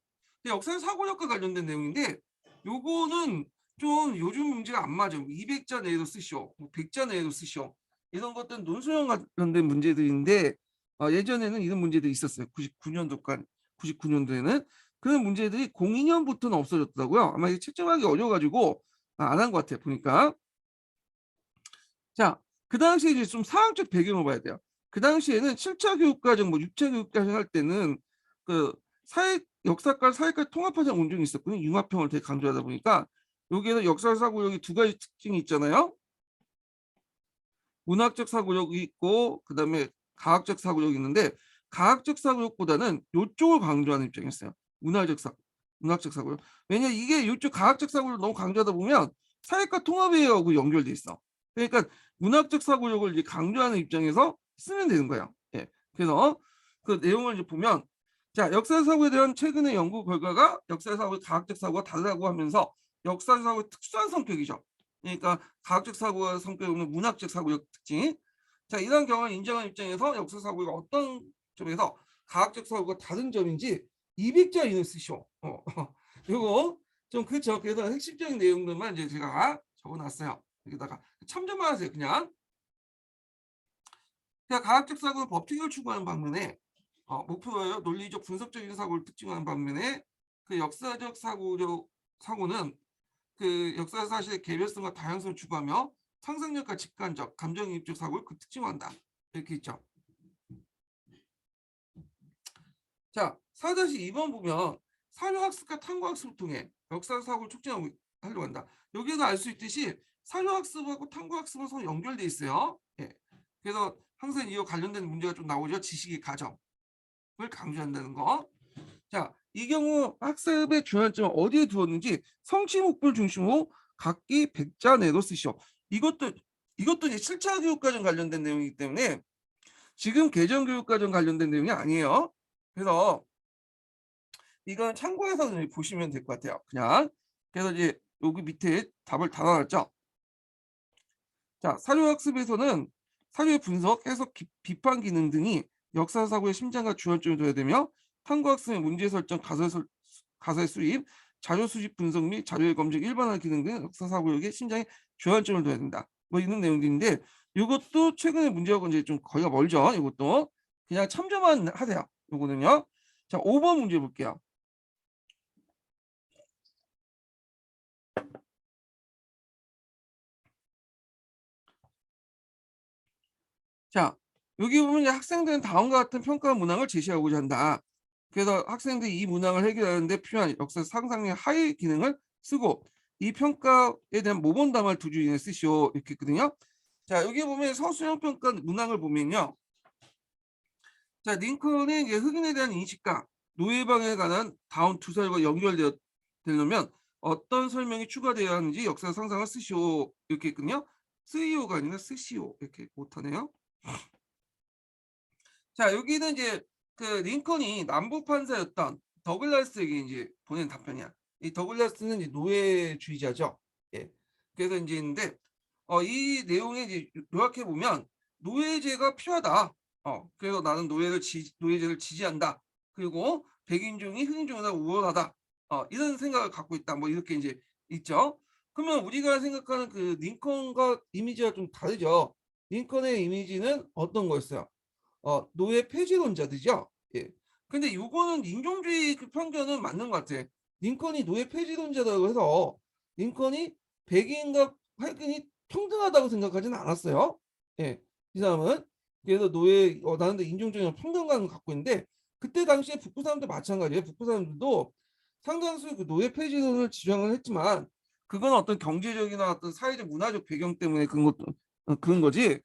[SPEAKER 1] 역사 사고력과 관련된 내용인데 요거는 좀 요즘 문제가 안 맞아. 200자 내에도 쓰시오. 100자 내에도 쓰시오. 이런 것들은 논술형 관련된 문제들인데 예전에는 이런 문제들이 있었어요. 99년도까지 99년도에는 그런 문제들이 02년부터는 없어졌더라고요. 아마 채점하기 어려워가지고 안 한 것 같아요. 보니까. 자, 그 당시에 이제 좀 상황적 배경을 봐야 돼요. 그 당시에는 7차 교육과정, 뭐 6차 교육과정 할 때는 그 사회 역사과 사회과 통합화적 운동이 있었거든요. 융합형을 되게 강조하다 보니까 여기에서 역사 사고력이 두 가지 특징이 있잖아요. 문학적 사고력이 있고 그다음에 과학적 사고력이 있는데 과학적 사고력보다는 이쪽을 강조하는 입장이었어요. 문학적 사고력. 왜냐 이게 이쪽 과학적 사고력을 너무 강조하다 보면 사회과 통합하고 연결돼 있어. 그러니까 문학적 사고력을 이제 강조하는 입장에서 쓰면 되는 거예요. 예. 그래서 그 내용을 이제 보면 자 역사 사고에 대한 최근의 연구 결과가 역사 사고의 과학적 사고가 다르다고 하면서 역사 사고의 특수한 성격이죠. 그러니까 과학적 사고의 성격이 없는 문학적 사고력 특징. 자 이런 경험을 인정한 입장에서 역사 사고가 어떤 점에서 과학적 사고가 다른 점인지 200자 이내를 쓰시오. 이거 좀 그렇죠. 그래서 핵심적인 내용들만 이제 제가 적어놨어요. 여기다가 참조만 하세요. 그냥. 과학적 사고는 법칙을 추구하는 반면에 목표예요. 논리적 분석적인 사고를 특징하는 반면에 그 역사적 사고는 그 역사 사실의 개별성과 다양성을 추구하며 상상력과 직관적, 감정이입적 사고를 그 특징화한다. 이렇게 있죠. 자, 4-2번 보면 사료학습과 탐구학습을 통해 역사 사고를 촉진하려고 한다. 여기서 알 수 있듯이 사료학습하고 탐구학습은 서로 연결돼 있어요. 예. 그래서 항상 이와 관련된 문제가 좀 나오죠. 지식의 가정을 강조한다는 거. 자, 이 경우 학습의 중요점은 어디에 두었는지 성취 목표를 중심으로 각기 100자 내로 쓰시오. 이것도 이제 7차 교육과정 관련된 내용이기 때문에 지금 개정 교육과정 관련된 내용이 아니에요. 그래서 이건 참고해서 보시면 될 것 같아요. 그냥. 그래서 이제 여기 밑에 답을 달아놨죠. 자, 사료학습에서는 사료의 분석, 해석, 비판 기능 등이 역사 사고의 심장과 주안점이 되어야 되며 탐구학습의 문제 설정, 가사의 수립, 자료 수집 분석 및 자료의 검증, 일반화 기능 등 역사 사고력의 심장에 주안점을 둬야 된다. 뭐 이런 내용들인데 이것도 최근에 문제하고 이제 좀 거리가 멀죠. 이것도 그냥 참조만 하세요. 이거는요. 자, 5번 문제 볼게요. 자, 여기 보면 학생들은 다음과 같은 평가 문항을 제시하고자 한다. 그래서 학생들이 이 문항을 해결하는데 필요한 역사 상상력 하위 기능을 쓰고 이 평가에 대한 모범담을 두 줄 이내 쓰시오. 이렇게 있거든요. 자, 여기 보면 서술형 평가 문항을 보면요. 자, 링컨의 흑인에 대한 인식과 노예방에 관한 다음 투설과 연결되려면 어떤 설명이 추가되어야 하는지 역사 상상을 쓰시오 이렇게 있거든요. 쓰이오가 아니라 쓰시오 이렇게 못하네요. 자 여기는 이제 그 링컨이 남부 판사였던 더글라스에게 이제 보낸 답변이야. 이 더글라스는 이제 노예주의자죠. 예. 그래서 이제 있는데 이 내용에 이제 요약해 보면 노예제가 필요하다. 그래서 나는 노예제를 지지한다. 그리고 백인종이 흑인종보다 우월하다. 이런 생각을 갖고 있다. 뭐 이렇게 이제 있죠. 그러면 우리가 생각하는 그 링컨과 이미지가 좀 다르죠. 링컨의 이미지는 어떤 거였어요? 노예 폐지론자들이죠. 예. 근데 요거는 인종주의 그 편견은 맞는 것 같아. 링컨이 노예 폐지론자라고 해서 링컨이 백인과 흑인이 평등하다고 생각하지는 않았어요. 예. 이 사람은 그래서 나는 인종적인 평등감을 갖고 있는데 그때 당시에 북부 사람들 마찬가지예요. 북부 사람들도 상당수 그 노예 폐지론을 주장을 했지만 그건 어떤 경제적이나 어떤 사회적 문화적 배경 때문에 그런 거지.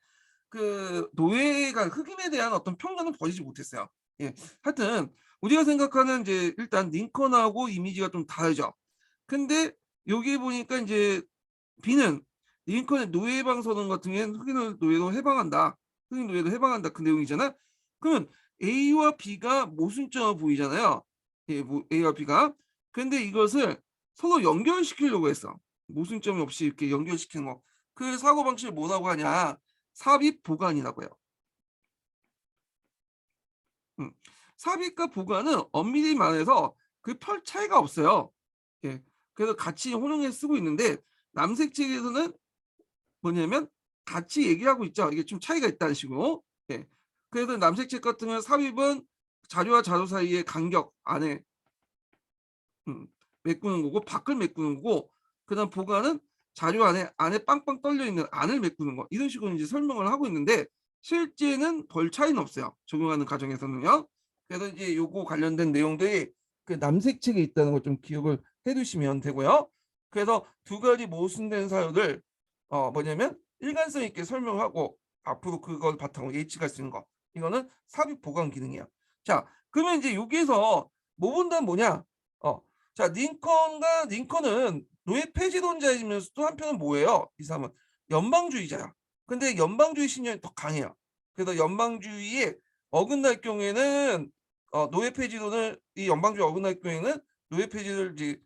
[SPEAKER 1] 그 노예가 흑인에 대한 어떤 편견은 버리지 못했어요. 예. 하여튼 우리가 생각하는 이제 일단 링컨하고 이미지가 좀 다르죠. 근데 여기 보니까 이제 B는 링컨의 노예 해방 선언 같은 경우에는 흑인 노예도 해방한다. 흑인 노예도 해방한다. 그 내용이잖아. 그러면 A와 B가 모순점을 보이잖아요. 예, 뭐 A와 B가. 근데 이것을 서로 연결시키려고 했어. 모순점이 없이 이렇게 연결시키는 거. 그 사고 방식을 뭐라고 하냐? 삽입 보관이라고 해요. 음. 삽입과 보관은 엄밀히 말해서 그 별 차이가 없어요. 예. 그래서 같이 혼용해서 쓰고 있는데 남색 책에서는 뭐냐면 같이 얘기하고 있죠. 이게 좀 차이가 있다는 식으로. 예. 그래서 남색 책 같은 경우는 삽입은 자료와 자료 사이의 간격 안에 음, 메꾸는 거고 밖을 메꾸는 거고 그다음 보관은 자료 안에 빵빵 떨려 있는 안을 메꾸는 거 이런 식으로 이제 설명을 하고 있는데 실제는 별 차이는 없어요. 적용하는 과정에서는요. 그래서 이제 요거 관련된 내용들이 그 남색 책에 있다는 걸 좀 기억을 해두시면 되고요. 그래서 두 가지 모순된 사유를 뭐냐면 일관성 있게 설명하고 앞으로 그걸 바탕으로 예측할 수 있는 거 이거는 삽입 보관 기능이에요. 자 그러면 이제 여기에서 뭐 본다면 뭐냐? 자 링컨은 노예 폐지론자이면서 또 한편은 뭐예요? 이 사람은 연방주의자야. 근데 연방주의 신념이 더 강해요. 그래서 연방주의에 어긋날 경우에는 노예 폐지론을 이 연방주의 어긋날 경우에는 노예 폐지를 이제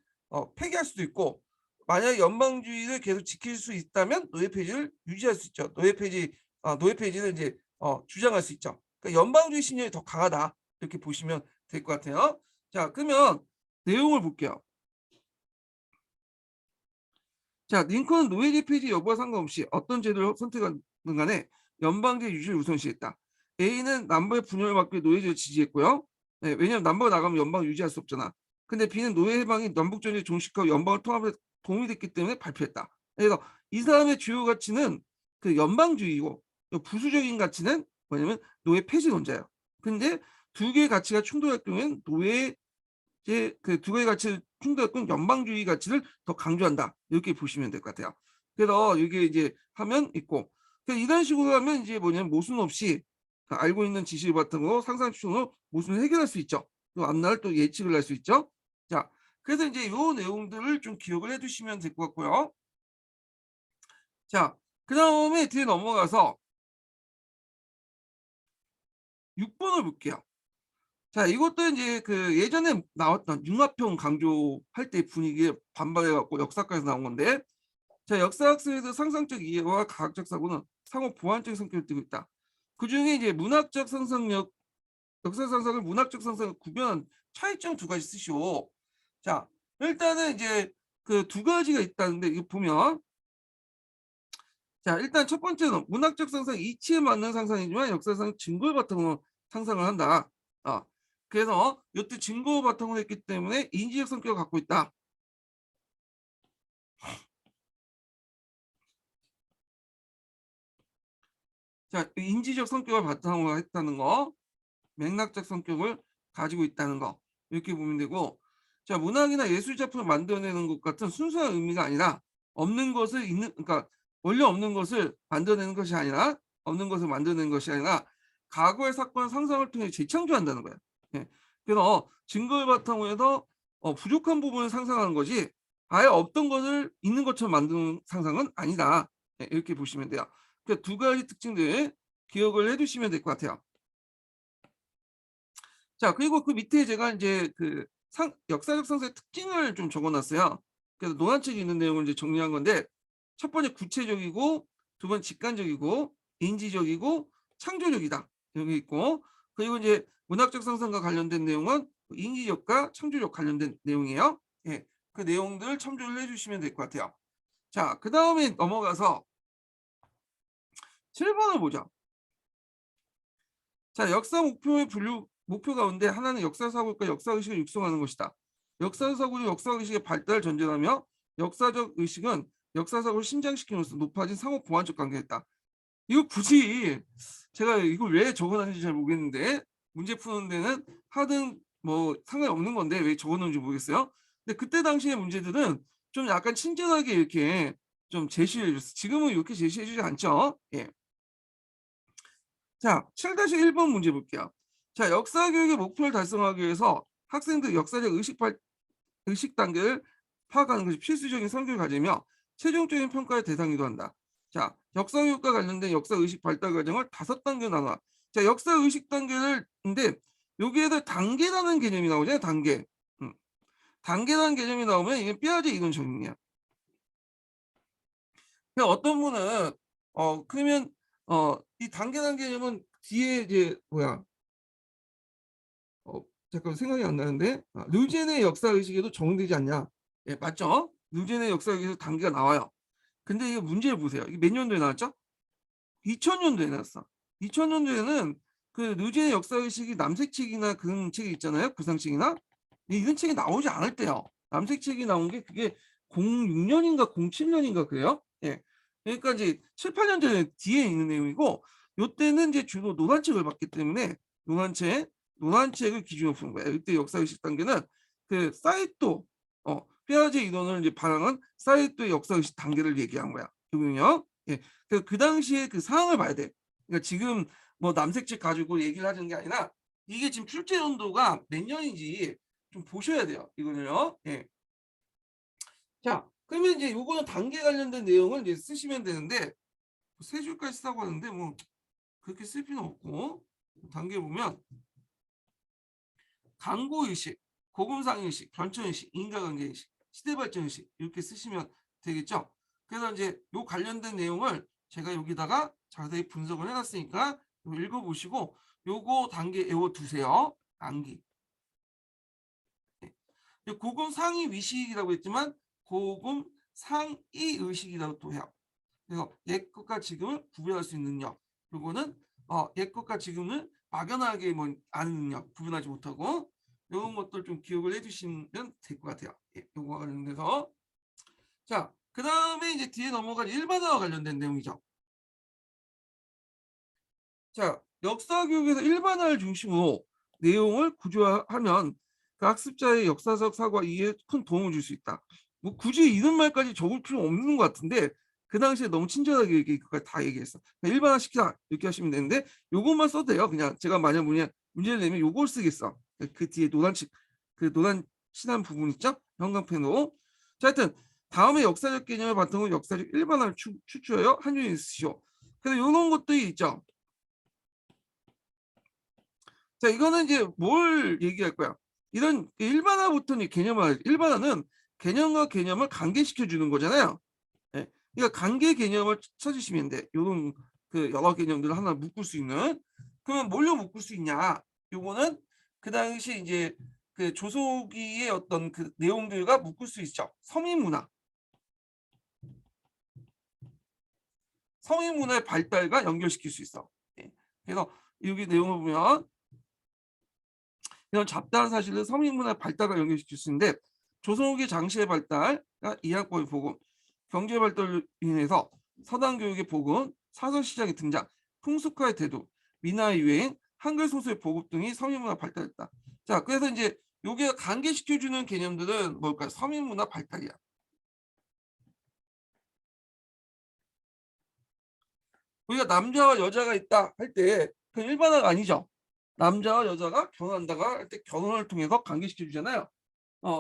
[SPEAKER 1] 폐기할 수도 있고 만약에 연방주의를 계속 지킬 수 있다면 노예 폐지를 유지할 수 있죠. 노예 폐지를 이제 주장할 수 있죠. 그러니까 연방주의 신념이 더 강하다 이렇게 보시면 될 것 같아요. 자 그러면 내용을 볼게요. 자, 링컨은 노예제 폐지 여부와 상관없이 어떤 제도를 선택하든 간에 연방제 유지를 우선시했다. A는 남부의 분열을 막기 위해 노예제를 지지했고요. 네, 왜냐하면 남부가 나가면 연방을 유지할 수 없잖아. 근데 B는 노예 해방이 남북전쟁 종식하고 연방을 통합에 도움이 됐기 때문에 발표했다. 그래서 이 사람의 주요 가치는 그 연방주의고 부수적인 가치는 뭐냐면 노예 폐지론자예요. 근데 두 개의 가치가 충돌할 경우에는 노예 이제 그 두 가지 가치를 충돌했고 연방주의 가치를 더 강조한다. 이렇게 보시면 될 것 같아요. 그래서 이게 이제 하면 있고 이런 식으로 하면 이제 뭐냐면 모순 없이 알고 있는 지식을 바탕으로 상상 추론으로 모순을 해결할 수 있죠. 또 앞날 또 예측을 할 수 있죠. 자, 그래서 이제 이 내용들을 좀 기억을 해두시면 될 것 같고요. 자, 그 다음에 뒤에 넘어가서 6번을 볼게요. 자, 이것도 이제 그 예전에 나왔던 융합형 강조할 때 분위기에 반발해갖고 역사과에서 나온 건데, 자, 역사학습에서 상상적 이해와 과학적 사고는 상호 보완적 성격을 띠고 있다. 그 중에 이제 문학적 상상력, 역사 상상을 문학적 상상을 구별한 차이점 두 가지 쓰시오. 자, 일단은 이제 그 두 가지가 있다는데, 이거 보면, 자, 일단 첫 번째는 문학적 상상 이치에 맞는 상상이지만 역사상 증거를 바탕으로 상상을 한다. 어, 그래서 이때 증거 바탕으로 했기 때문에 인지적 성격을 갖고 있다. 자, 인지적 성격을 바탕으로 했다는 거, 맥락적 성격을 가지고 있다는 거 이렇게 보면 되고, 자, 문학이나 예술 작품을 만들어내는 것 같은 순수한 의미가 아니라 없는 것을 그러니까 원래 없는 것을 만들어내는 것이 아니라 없는 것을 만들어내는 것이 아니라 과거의 사건 상상을 통해 재창조한다는 거예요. 예. 그래서 증거를 바탕으로 해서 부족한 부분을 상상하는 거지 아예 없던 것을 있는 것처럼 만드는 상상은 아니다. 네, 이렇게 보시면 돼요. 그 두 가지 특징들 기억을 해 두시면 될 것 같아요. 자, 그리고 그 밑에 제가 인제 그 상 역사적 상사의 특징을 좀 적어 놨어요. 그래서 노란책에 있는 내용을 이제 정리한 건데, 첫 번째 구체적이고, 두 번째 직관적이고, 인지적이고, 창조적이다. 여기 있고, 그리고 이제 문학적 상상과 관련된 내용은 인지적과 창조적 관련된 내용이에요. 예. 그 내용들 참조를 해 주시면 될 것 같아요. 자, 그다음에 넘어가서 7 번을 보죠. 자, 역사 목표의 분류 목표 가운데 하나는 역사 사고과 역사 의식을 육성하는 것이다. 역사 사고는 역사 의식의 발달을 전제하며 역사적 의식은 역사 사고를 신장시킴으로써 높아진 상호 보완적 관계가 있다. 이거 굳이 제가 이걸 왜 적어 놨는지 잘 모르겠는데, 문제 푸는 데는 하등 뭐 상관이 없는 건데 왜 적어 놓은지 모르겠어요. 근데 그때 당시의 문제들은 좀 약간 친절하게 이렇게 좀 제시를 해 줬어요. 지금은 이렇게 제시해 주지 않죠. 예. 자, 7-1번 문제 볼게요. 자, 역사 교육의 목표를 달성하기 위해서 학생들 역사적 의식 단계를 파악하는 것이 필수적인 성격을 가지며 최종적인 평가의 대상이기도 한다. 자, 역사 교육과 관련된 역사 의식 발달 과정을 5단계로 나눠. 자, 역사 의식 단계를 인데 여기에도 단계라는 개념이 나오잖아요. 단계. 음. 단계라는 개념이 나오면 이게 삐아제 이론 적용이야. 그러니까 어떤 분은 그러면 이 단계라는 개념은 뒤에 이제 뭐야? 어 잠깐 생각이 안 나는데, 르젠의 역사 의식에도 적용되지 않냐. 예, 맞죠? 르젠의 역사 의식에서 단계가 나와요. 근데 이게 문제를 보세요. 이게 몇 년도에 나왔죠? 2000 년도에 나왔어. 2000 년도에는 그 르젠의 역사 의식이 남색책이나 그런 책이 있잖아요. 구상책이나 이런 책이 나오지 않을 때요. 남색책이 나온 게 그게 06년인가 07년인가 그래요. 예. 그러니까 이제 7-8년 전에 뒤에 있는 내용이고, 요때는 이제 주로 노란책을 봤기 때문에 노란책, 노란책을 기준으로 푸는 거예요. 이때 역사의식 단계는 그 사이토, 피아제 이론을 이제 반영한 사이토의 역사의식 단계를 얘기한 거야. 그러면요. 예. 그 당시에 그 상황을 봐야 돼. 그러니까 지금 뭐 남색책 가지고 얘기를 하는 게 아니라 이게 지금 출제 연도가 몇 년인지 좀 보셔야 돼요. 이거는요. 예. 자, 그러면 이제 요거는 단계 관련된 내용을 이제 쓰시면 되는데, 세 줄까지 쓰라고 하는데 뭐 그렇게 쓸 필요는 없고, 단계 보면 강고의식, 고금상의식, 변천의식, 인과관계의식, 시대발전의식 이렇게 쓰시면 되겠죠. 그래서 이제 요 관련된 내용을 제가 여기다가 자세히 분석을 해놨으니까 읽어보시고 요거 단계 외워두세요. 암기. 고금 상위 위식이라고 했지만 고금 상위 의식이라고 또 해요. 그래서 옛 것과 지금을 구별할 수 있는 능력. 요거는 옛 것과 지금을 막연하게 뭐 아는 능력, 구분하지 못하고 이런 것들 좀 기억을 해주시면 될 것 같아요. 예, 요거와 관련돼서. 자, 그 다음에 이제 뒤에 넘어갈 일반화와 관련된 내용이죠. 자, 역사 교육에서 일반화를 중심으로 내용을 구조화하면 그 학습자의 역사적 사고와 이해에 큰 도움을 줄 수 있다. 뭐 굳이 이런 말까지 적을 필요 없는 것 같은데 그 당시에 너무 친절하게 이렇게 그까지 다 얘기했어. 그러니까 일반화시키자 이렇게 하시면 되는데 요것만 써도 돼요. 그냥 제가 만약 문제를 내면 요걸 쓰겠어. 그 뒤에 노란 칠한 부분 있죠? 형광펜으로. 자, 하여튼 다음에 역사적 개념을 바탕으로 역사적 일반화를 추출하여 한줄에 쓰시오. 그래서 요런 것들이 있죠. 자, 이거는 이제 뭘 얘기할 거야? 이런 일반화부터는 일반화는 개념과 개념을 관계시켜 주는 거잖아요. 예. 그러니까 관계 개념을 찾으시면 돼. 요런 그 여러 개념들을 하나 묶을 수 있는. 그러면 뭘로 묶을 수 있냐? 요거는 그 당시 이제 그 조소기의 어떤 그 내용들과 묶을 수 있죠. 서민문화. 서민문화의 발달과 연결시킬 수 있어. 예. 그래서 여기 내용을 보면 이런 잡다한 사실을 서민문화의 발달과 연결시킬 수 있는데, 조선 후기 장시의 발달, 이학벌 복음, 경제 발달로 인해서 서당 교육의 복음, 사설 시장의 등장, 풍습화의 대두, 민화의 유행, 한글 소설의 보급 등이 서민문화 발달했다. 자, 그래서 이제 요게 관계시켜주는 개념들은 뭘까요? 서민문화 발달이야. 우리가 남자와 여자가 있다 할 때 그 일반화가 아니죠. 남자와 여자가 결혼한다가 할 때 결혼을 통해서 관계시켜 주잖아요.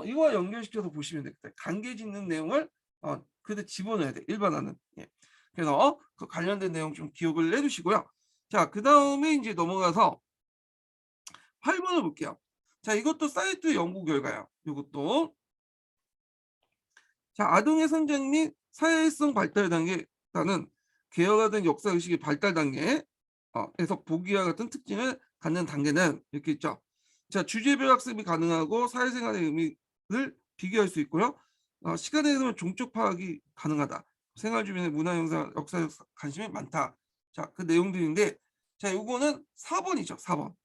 [SPEAKER 1] 이거와 연결시켜서 보시면 되겠다. 관계 짓는 내용을 그대로 집어넣어야 돼. 일반화는. 예. 그래서 그 관련된 내용 좀 기억을 해 두시고요. 자, 그다음에 이제 넘어가서 8 번을 볼게요. 자, 이것도 사이트 연구 결과야. 이것도. 자, 아동의 성장 및 사회성 발달 단계라는 개혁화된 역사 의식의 발달 단계 에서 보기와 같은 특징을 갖는 단계는 이렇게 있죠. 자, 주제별 학습이 가능하고 사회생활의 의미를 비교할 수 있고요. 시간에 의하면 종족 파악이 가능하다. 생활 주변의 문화 형상, 역사적 관심이 많다. 자, 그 내용들인데, 자, 요거는 4번이죠. 4번.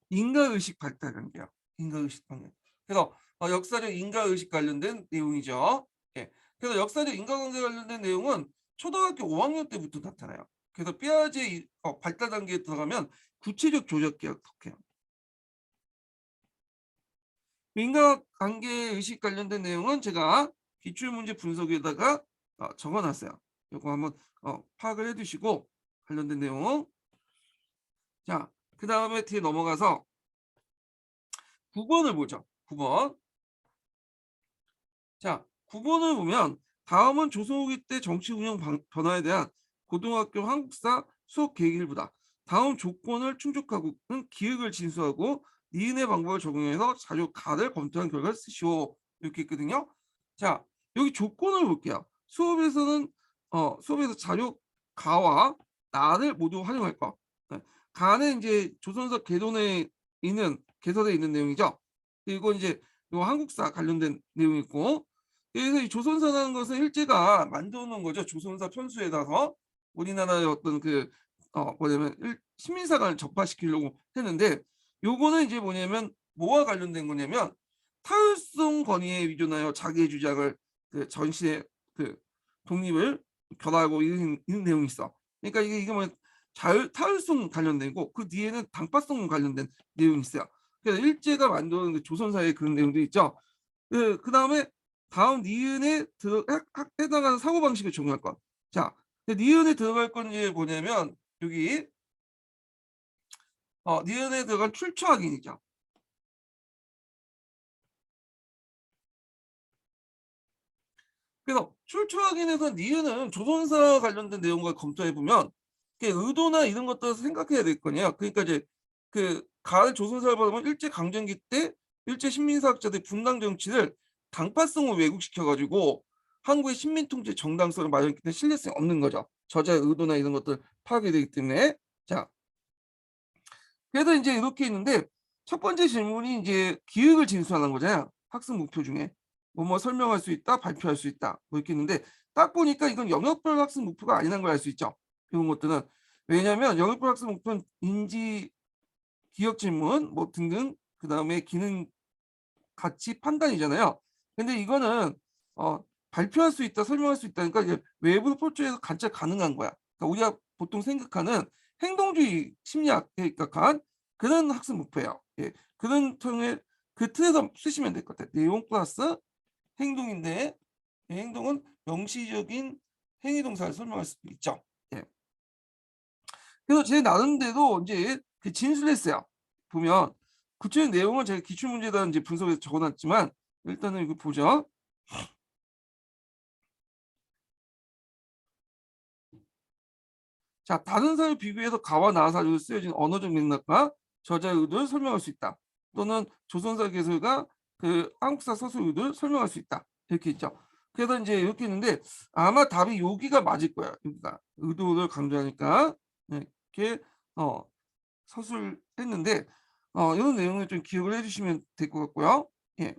[SPEAKER 1] 인가의식 발달 단계요. 인가의식 단계. 그래서 역사적 인가의식 관련된 내용이죠. 예. 그래서 역사적 인과관계 관련된 내용은 초등학교 5학년 때부터 나타나요. 그래서 삐아제 발달 단계에 들어가면 구체적 조작 계획해요. 인과관계 의식 관련된 내용은 제가 기출문제 분석에다가 적어놨어요. 이거 한번 파악을 해두시고 관련된 내용. 자, 그 다음에 뒤에 넘어가서 9번을 보죠. 9번. 자, 9번을 보면 다음은 조선 후기 때 정치 운영 변화에 대한 고등학교 한국사 수업 계획 일부다. 다음 조건을 충족하고는 기획을 진수하고 니은의 방법을 적용해서 자료 가를 검토한 결과를 쓰시오. 이렇게 있거든요. 자, 여기 조건을 볼게요. 수업에서 자료 가와 나를 모두 활용할 거. 네. 가는 이제 조선서 개선에 있는 내용이죠. 그리고 이제 요 한국사 관련된 내용이 있고, 그래서 이 조선사라는 것은 일제가 만들어 놓은 거죠. 조선사 편수에다가 우리나라의 어떤 그 뭐냐면 시민사관을 접화시키려고 했는데, 요거는 이제 뭐냐면 뭐와 관련된 거냐면 타율성 권위에 위존하여 자기의 주장을 그 전시의 그 독립을 결하고 이런 내용이 있어. 그러니까 이게 뭐 타율성 관련된고 그 뒤에는 당파성 관련된 내용이 있어요. 그래서 일제가 만드는 그 조선사의 그런 내용도 있죠. 그 다음에 다음 니은에 해당하는 사고방식을 적용할 것. 자, 니은에 들어갈 건 이제 뭐냐면 여기 니은에 들어간 출처 확인이죠. 그래서 출처 확인에서 니은은 조선사 관련된 내용과 검토해 보면 의도나 이런 것들을 생각해야 될 거냐. 그러니까 이제 그 가을 조선사를 보면 일제 강점기 때 일제 식민사학자들 분당 정치를 당파성으로 왜곡시켜 가지고 한국의 식민 통제 정당성을 마련했기 때문에 신뢰성이 없는 거죠. 저자의 의도나 이런 것들 파악이 되기 때문에. 자, 그래서 이제 이렇게 있는데 첫 번째 질문이 이제 기획을 진술하는 거잖아요. 학습 목표 중에 뭐 설명할 수 있다, 발표할 수 있다 뭐 이렇게 있는데 딱 보니까 이건 영역별 학습 목표가 아니라는 걸 알 수 있죠. 이런 것들은 왜냐하면 영역별 학습 목표는 인지, 기억 질문 뭐 등등 그 다음에 기능 가치 판단이잖아요. 근데 이거는 발표할 수 있다, 설명할 수 있다니까 이게 외부 포트에서 관찰 가능한 거야. 그러니까 우리가 보통 생각하는 행동주의 심리학에 입각한 그런 학습 목표예요. 예. 그런 통에 그 틀에서 쓰시면 될 것 같아요. 내용 플러스 행동인데 이 행동은 명시적인 행위 동사를 설명할 수 있죠. 예. 그래서 제 나름대로 이제 그 진술했어요. 보면 구체적 내용은 제가 기출문제다 이제 분석해서 적어놨지만 일단은 이거 보죠. 자, 다른 사를 비교해서 가와 나 사료로 쓰여진 언어적 맥락과 저자의 의도를 설명할 수 있다. 또는 조선사 개설과 그 한국사 서술 의도를 설명할 수 있다. 이렇게 있죠. 그래서 이제 이렇게 있는데 아마 답이 여기가 맞을 거야. 여기가 의도를 강조하니까 이렇게 서술했는데 이런 내용을 좀 기억을 해주시면 될 것 같고요. 예.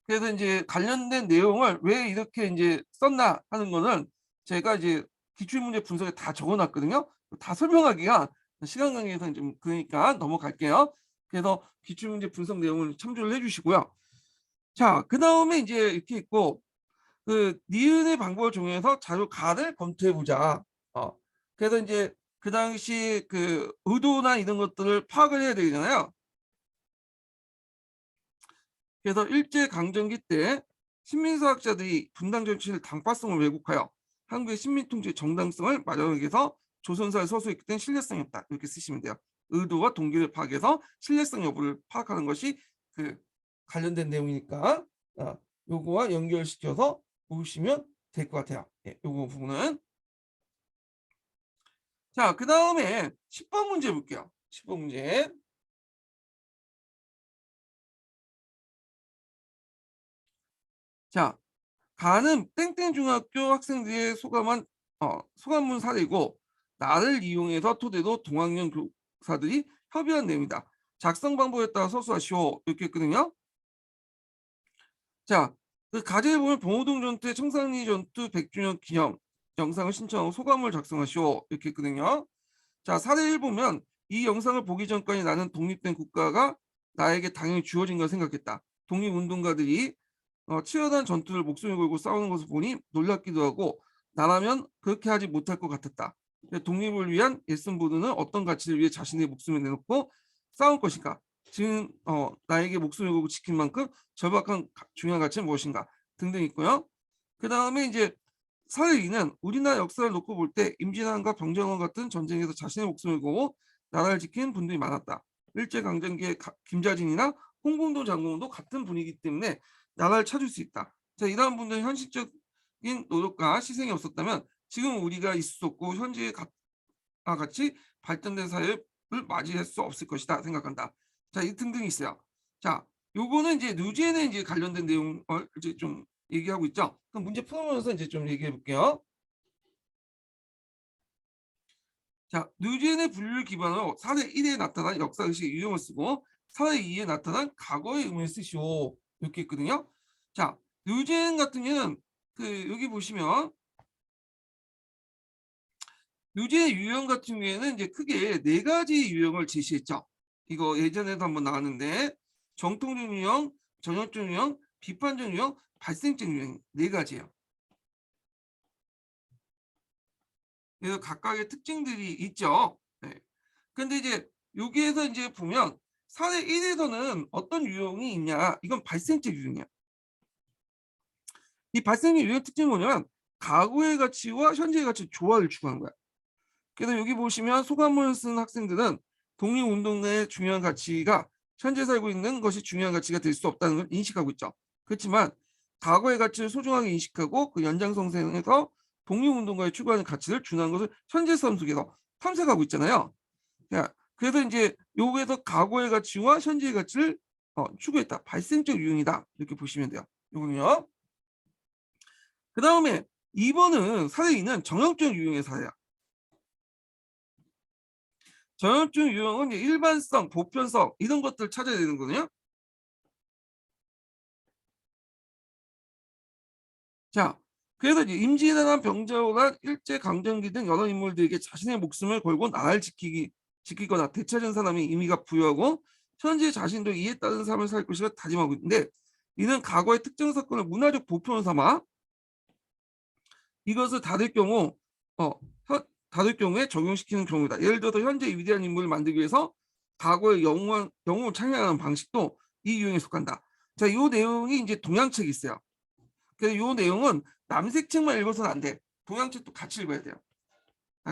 [SPEAKER 1] 그래서 이제 관련된 내용을 왜 이렇게 이제 썼나 하는 거는 제가 이제 기출문제 분석에 다 적어놨거든요. 다 설명하기가 시간 관계에서 좀 그러니까 넘어갈게요. 그래서 기출문제 분석 내용을 참조를 해주시고요. 자, 그 다음에 이제 이렇게 있고 그 니은의 방법을 적용해서 자료 가를 검토해 보자. 그래서 이제 그 당시 그 의도나 이런 것들을 파악을 해야 되잖아요. 그래서 일제 강점기 때 식민사학자들이 분당 정치를 당파성을 왜곡하여 한국의 식민통치 정당성을 마련하기 위해서 조선사를 서술했기 때문에 신뢰성이 없다. 이렇게 쓰시면 돼요. 의도와 동기를 파악해서 신뢰성 여부를 파악하는 것이 그 관련된 내용이니까 요거와 연결시켜서 보시면 될 것 같아요. 예, 요거 부분은. 자, 그다음에 10번 문제 볼게요. 10번 문제. 자, 가는 땡땡 중학교 학생들의 소감문 사례고 나를 이용해서 토대로 동학년 교사들이 협의한 내용이다. 작성 방법에 따라 서술하시오. 이렇게 했거든요. 자, 그 가제에 보면 봉오동 전투의 청산리 전투 100주년 기념 영상을 신청하고 소감을 작성하시오. 이렇게 했거든요. 자, 사례 1 보면 이 영상을 보기 전까지 나는 독립된 국가가 나에게 당연히 주어진 걸 생각했다. 독립운동가들이 치열한 전투를 목숨을 걸고 싸우는 것을 보니 놀랍기도 하고 나라면 그렇게 하지 못할 것 같았다. 독립을 위한 예슨 보드는 어떤 가치를 위해 자신의 목숨을 내놓고 싸울 것인가? 지금 나에게 목숨을 걸고 지킨 만큼 절박한 중요한 가치는 무엇인가? 등등 있고요. 그 다음에 이제 사례 2는 우리나라 역사를 놓고 볼 때 임진왜란과 병정원 같은 전쟁에서 자신의 목숨을 걸고 나라를 지킨 분들이 많았다. 일제강점기의 김자진이나 홍범도 장군도 같은 분위기 때문에 나라를 찾을 수 있다. 자, 이러한 분들은 현실적인 노력과 희생이 없었다면 지금 우리가 있을 수 없고 현재의 같이 발전된 사회를 맞이할 수 없을 것이다 생각한다. 자, 이 등등이 있어요. 자, 요거는 이제 누진에 이제 관련된 내용을 이제 좀 얘기하고 있죠. 그럼 문제 풀어보면서 이제 좀 얘기해 볼게요. 자, 누진의 분류를 기반으로 사례 1에 나타난 역사의식의 유형을 쓰고 사례 2에 나타난 과거의 의미를 쓰시오. 이렇게 있거든요. 자, 누진 같은 경우는 그 여기 보시면 유지의 유형 같은 경우에는 이제 크게 네 가지 유형을 제시했죠. 이거 예전에도 한번 나왔는데 정통적 유형, 전형적 유형, 비판적 유형, 발생적 유형 네 가지예요. 그래서 각각의 특징들이 있죠. 네. 근데 이제 여기에서 이제 보면 사례 1에서는 어떤 유형이 있냐? 이건 발생적 유형이야. 이 발생적 유형 특징은 뭐냐면 과거의 가치와 현재의 가치 조화를 추구하는 거야. 그래서 여기 보시면 소감문을 쓴 학생들은 독립운동의 중요한 가치가 현재 살고 있는 것이 중요한 가치가 될 수 없다는 걸 인식하고 있죠. 그렇지만 과거의 가치를 소중하게 인식하고 그 연장선상에서 독립운동가의 추구하는 가치를 준하는 것을 현재 삶 속에서 탐색하고 있잖아요. 그래서 이제 여기에서 과거의 가치와 현재의 가치를 추구했다. 발생적 유형이다. 이렇게 보시면 돼요. 이거는요. 그 다음에 2번은 사례 2는 정형적 유형의 사례야. 전형적 유형은 일반성, 보편성 이런 것들 찾아야 되는 거거든요. 자, 그래서 이제 임진왜란, 병자호란, 일제강점기 등 여러 인물들에게 자신의 목숨을 걸고 나라를 지키거나 되찾은 사람이 의미가 부여하고 현재 자신도 이에 따른 삶을 살 것이라 다짐하고 있는데 이는 과거의 특정 사건을 문화적 보편을 삼아 이것을 어, 다를 경우에 적용시키는 경우다. 예를 들어서 현재 위대한 인물을 만들기 위해서 과거의 영웅을 찬양하는 방식도 이 유형에 속한다. 자, 이 내용이 이제 동양책이 있어요. 그래서 이 내용은 남색책만 읽어서는 안 돼. 동양책도 같이 읽어야 돼요.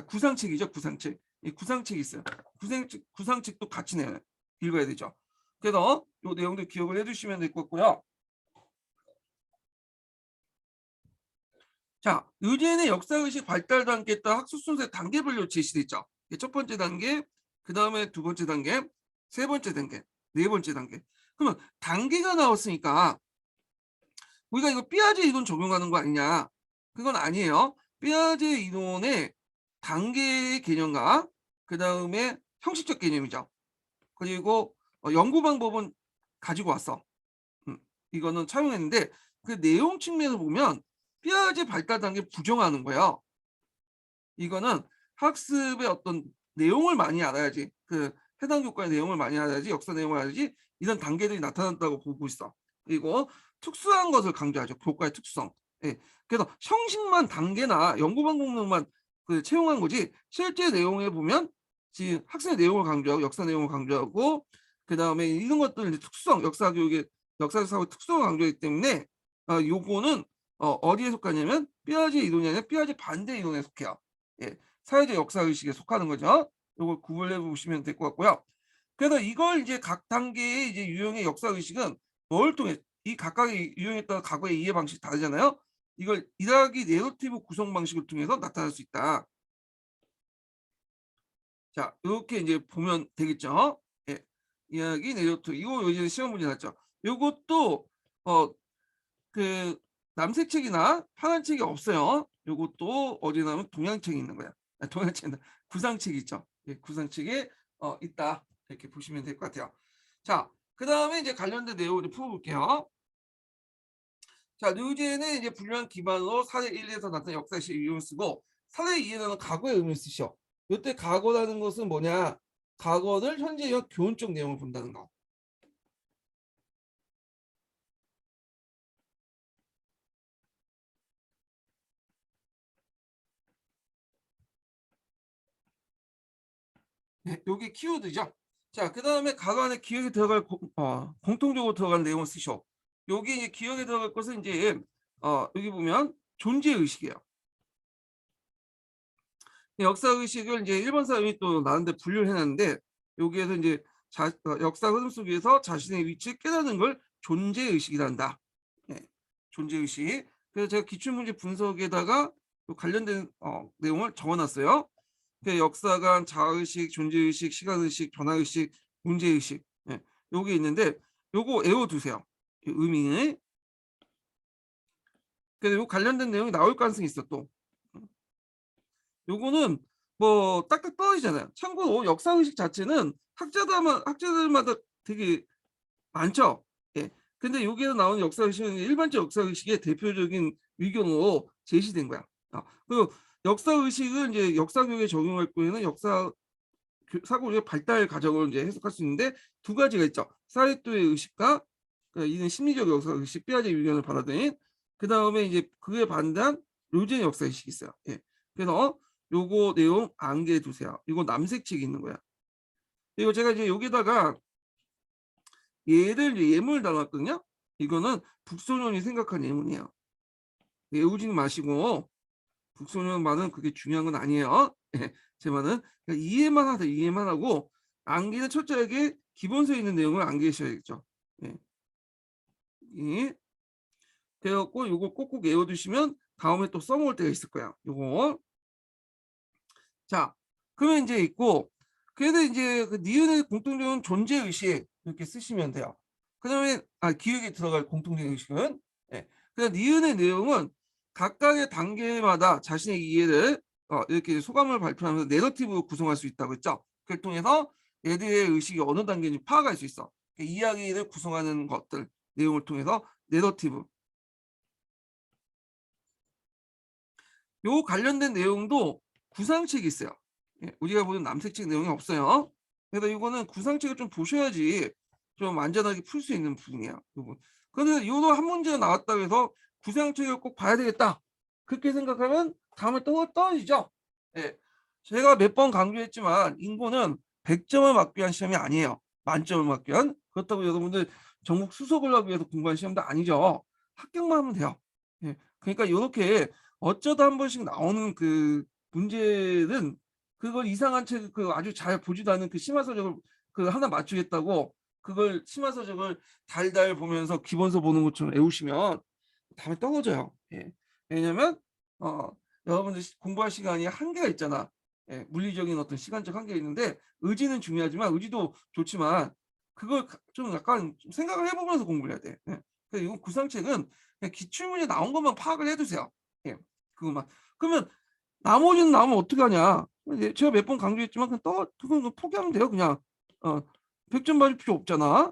[SPEAKER 1] 구상책이죠, 구상책. 이 구상책이 있어요. 구상책도 같이 읽어야 되죠. 그래서 이 내용도 기억을 해두시면 될 것 같고요. 자, 의제인의 역사의식 발달도 함께 따라 학습 순서의 단계별로 제시돼 있죠. 첫 번째 단계, 그 다음에 두 번째 단계, 세 번째 단계, 네 번째 단계. 그러면 단계가 나왔으니까 우리가 이거 삐아제 이론 적용하는 거 아니냐? 그건 아니에요. 삐아제 이론의 단계의 개념과 그 다음에 형식적 개념이죠. 그리고 연구 방법은 가지고 왔어. 이거는 차용했는데 그 내용 측면에서 보면 삐아제 발달 단계 부정하는 거예요. 이거는 학습의 어떤 내용을 많이 알아야지 그 해당 교과의 내용을 많이 알아야지 역사 내용을 알아야지 이런 단계들이 나타난다고 보고 있어. 그리고 특수한 것을 강조하죠. 교과의 특성. 예. 그래서 형식만 단계나 연구 방법론만 그 채용한 거지 실제 내용에 보면 지금 학생의 내용을 강조하고 역사 내용을 강조하고 그 다음에 이런 것들은 이제 특수성 역사 교육의 역사적 사고 특성을 강조하기 때문에 요거는 어디에 속하냐면 삐아제 이론이 아니라 삐아제 반대 이론에 속해요. 예, 사회적 역사 의식에 속하는 거죠. 요걸 구분해 보시면 될 것 같고요. 그래서 이걸 이제 각 단계의 이제 유형의 역사 의식은 뭘 통해 이 각각의 유형에 따라 과거의 이해 방식이 다르잖아요. 이걸 이야기 내러티브 구성 방식을 통해서 나타날 수 있다. 자, 요렇게 이제 보면 되겠죠. 예. 이야기 내러티브 이거 요즘 시험 문제 났죠. 요것도 어 그 남색 책이나 파란 책이 없어요. 요것도 어디 나오면 동양책이 있는 거야. 아, 동양책은 구상책이 있죠. 예, 구상책에 있다. 이렇게 보시면 될 것 같아요. 자, 그다음에 이제 관련된 내용을 풀어볼게요. 자, 류제는 이제 분류한 기반으로 사례 1에서 나타난 역사식 이용을 쓰고 사례 2에서는 과거의 의미를 쓰셔. 이때 과거라는 것은 뭐냐? 과거를 현재와 교훈적 내용을 본다는 거. 네, 요게 키워드죠. 자, 그다음에 가로 안에 기억에 들어갈 공통적으로 들어갈 내용을 쓰셔. 여기 이제 기억에 들어갈 것은 이제 여기 보면 존재 의식이에요. 역사 의식을 이제 일본 사람이 또 나름대 분류를 해놨는데 여기에서 이제 역사 흐름 속에서 자신의 위치를 깨닫는 걸 존재 의식이란다. 네, 존재 의식. 그래서 제가 기출문제 분석에다가 관련된 내용을 적어놨어요. 그 역사관, 자의식, 존재의식, 시간의식, 변화의식, 문제의식. 예, 요게 있는데 요거 외워두세요. 의미에. 그래서 요 관련된 내용이 나올 가능성이 있어 또. 요거는 뭐 딱딱 떨어지잖아요. 참고로 역사의식 자체는 학자들마다 되게 많죠. 예. 근데 여기에서 나오는 역사의식은 일반적 역사의식의 대표적인 의견으로 제시된 거야. 그리고 역사의식은 이제 역사교육에 적용할 경우에는 역사 사고의 발달 과정을 이제 해석할 수 있는데 두 가지가 있죠. 사회토의 의식과 이는 심리적 역사 의식, 삐아제 유견을 받아들인 그 다음에 이제 그에 반대한 로젠 역사 의식이 있어요. 예. 그래서 요거 내용 암기해 두세요. 이거 남색책이 있는 거야. 그리고 제가 이제 여기다가 얘를 예문을 담았거든요. 이거는 북소년이 생각한 예문이에요. 외우지는 마시고 북소년 말은 그게 중요한 건 아니에요. 예, 제 말은 그냥 이해만 하세요. 이해만 하고 암기는 철저하게 기본서에 있는 내용을 암기하셔야겠죠. 예. 예. 그래갖고 요거 꼭꼭 외워두시면 다음에 또 써먹을 때가 있을 거야. 요거. 자, 그러면 이제 있고 그래도 이제 그 니은의 공통적인 존재의식 이렇게 쓰시면 돼요. 그 다음에 기억에 들어갈 공통적인 의식은 그냥 니은의 내용은 각각의 단계마다 자신의 이해를 이렇게 소감을 발표하면서 내러티브로 구성할 수 있다고 했죠. 그걸 통해서 얘들의 의식이 어느 단계인지 파악할 수 있어. 이야기를 구성하는 것들 내용을 통해서 내러티브. 요 관련된 내용도 구상책이 있어요. 우리가 보는 남색책 내용이 없어요. 그래서 이거는 구상책을 좀 보셔야지 좀 안전하게 풀 수 있는 부분이에요. 요거. 그런데 요도 한 문제가 나왔다고 해서 구상책을 꼭 봐야 되겠다. 그렇게 생각하면 다음에 또 떨어지죠. 예. 제가 몇 번 강조했지만 인고는 100점을 맞기 위한 시험이 아니에요. 만점을 맞기 위한. 그렇다고 여러분들 전국 수석을 하기 위해서 공부한 시험도 아니죠. 합격만 하면 돼요. 예. 그러니까 요렇게 어쩌다 한 번씩 나오는 그 문제는 그걸 이상한 책 그 아주 잘 보지도 않은 그 심화서적을 그 하나 맞추겠다고 그걸 심화서적을 달달 보면서 기본서 보는 것처럼 외우시면 다음에 떨어져요. 예. 왜냐면 어 여러분들 공부할 시간이 한계가 있잖아. 예. 물리적인 어떤 시간적 한계가 있는데 의지는 중요하지만 의지도 좋지만 그걸 좀 약간 좀 생각을 해보면서 공부를 해야 돼. 예. 그래서 이건 구상책은 그냥 기출문제 나온 것만 파악을 해두세요. 예. 그것만. 그러면 나머지는 나오면 어떡하냐. 제가 몇 번 강조했지만 그건 포기하면 돼요. 그냥 100점 맞을 필요 없잖아.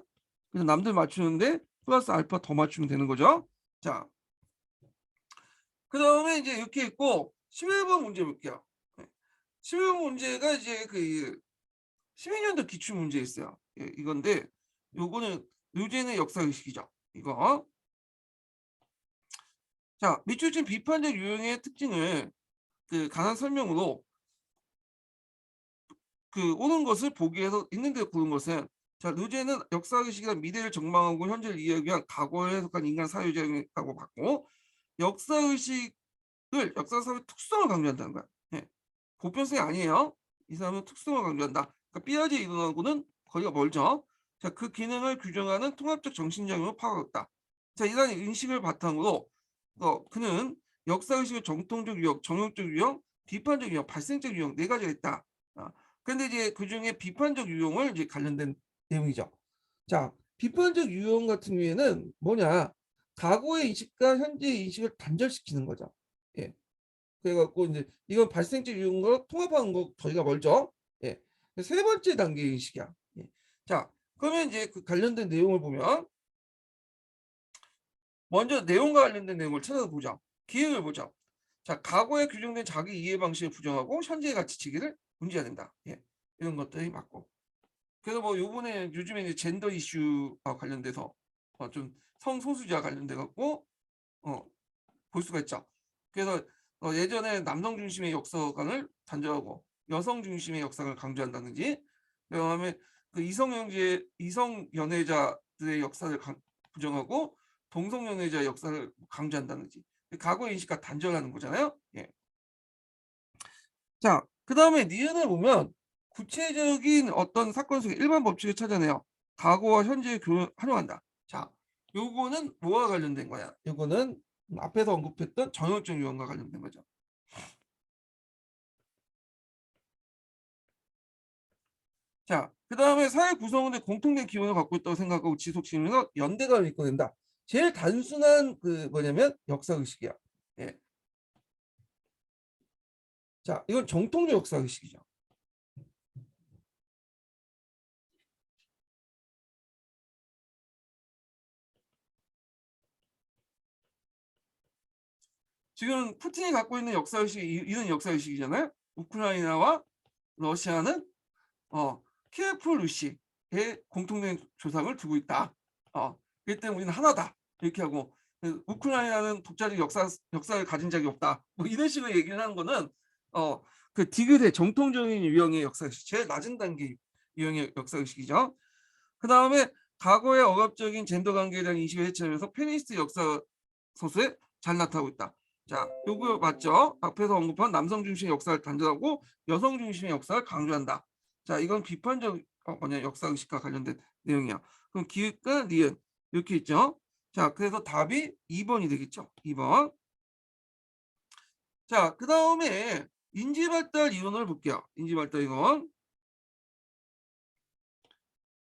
[SPEAKER 1] 그래서 남들 맞추는데 플러스 알파 더 맞추면 되는 거죠. 자, 그 다음에 이제 이렇게 있고 11번 문제 볼게요. 11번 문제가 이제 그 12년도 기출 문제 있어요. 예, 이건데 요거는 유제의 역사의식이죠. 이거. 자, 밑줄진 비판적 유형의 특징을 그 간한 설명으로 그 오는 것을 보기 위해서 있는데 고른 것은 자, 루제는 역사의식이란 미래를 전망하고 현재를 이야기한 과거를 해석한 인간 사유제라고 봤고 역사의식을 역사사회 특성을 강조한다는 거야. 예. 보편성이 아니에요. 이 사람은 특성을 강조한다. 그러니까 삐아제 이론하고는 거리가 멀죠. 자, 그 기능을 규정하는 통합적 정신작용을 파악했다. 자, 이런 인식을 바탕으로 그는 역사의식의 정통적 유형, 정형적 유형, 비판적 유형, 발생적 유형 네 가지가 있다. 근데 이제 그 중에 비판적 유형을 이제 관련된 내용이죠. 자, 비판적 유형 같은 경우에는 뭐냐? 과거의 인식과 현재의 인식을 단절시키는 거죠. 예. 그래갖고 이제 이건 발생적 유형과 통합하는 거 저희가 멀죠. 예. 세 번째 단계의 인식이야. 예. 자, 그러면 이제 그 관련된 내용을 보면 먼저 내용과 관련된 내용을 찾아보자. 기획을 보자. 자, 과거에 규정된 자기 이해 방식을 부정하고 현재의 가치치기를 문제해야 된다. 예. 이런 것들이 맞고. 그래서 뭐 요번에 요즘에 이제 젠더 이슈와 관련돼서 좀 성소수자 관련돼 갖고 볼 수가 있죠. 그래서 예전에 남성 중심의 역사관을 단절하고 여성 중심의 역사를 강조한다든지, 그다음에 그 이성 연애자들의 역사를 부정하고 동성 연애자의 역사를 강조한다든지 과거 인식과 단절하는 거잖아요. 예. 자, 그다음에 니은을 보면 구체적인 어떤 사건 속의 일반 법칙을 찾아내요. 과거와 현재의 교훈을 활용한다. 자, 요거는 뭐와 관련된 거야? 요거는 앞에서 언급했던 정형적 유형과 관련된 거죠. 자, 그다음에 사회 구성원의 공통된 기본을 갖고 있다고 생각하고 지속 시민은 연대감을 이끌어낸다. 제일 단순한 그 뭐냐면 역사 의식이야. 예. 자, 이건 정통적 역사 의식이죠. 지금 푸틴이 갖고 있는 역사 의식이 이런 역사 의식이잖아요. 우크라이나와 러시아는 키예프 루시의 공통된 조상을 두고 있다. 그렇기 때문에 우리는 하나다. 이렇게 하고 우크라이나는 독자적 역사를 가진 적이 없다. 뭐 이런 식으로 얘기를 하는 거는 그 디귿의 정통적인 유형의 역사의식, 제일 낮은 단계 유형의 역사의식이죠. 그 다음에 과거의 억압적인 젠더 관계에 대한 인식을 해체하면서 페미니스트 역사 소수에 잘 나타나고 있다. 자, 요거 맞죠? 앞에서 언급한 남성 중심의 역사를 단절하고 여성 중심의 역사를 강조한다. 자, 이건 비판적 역사 의식과 관련된 내용이야. 그럼 기획과 니은 이렇게 있죠. 자, 그래서 답이 2번이 되겠죠. 2번. 자, 그 다음에 인지발달 이론을 볼게요. 인지발달 이론.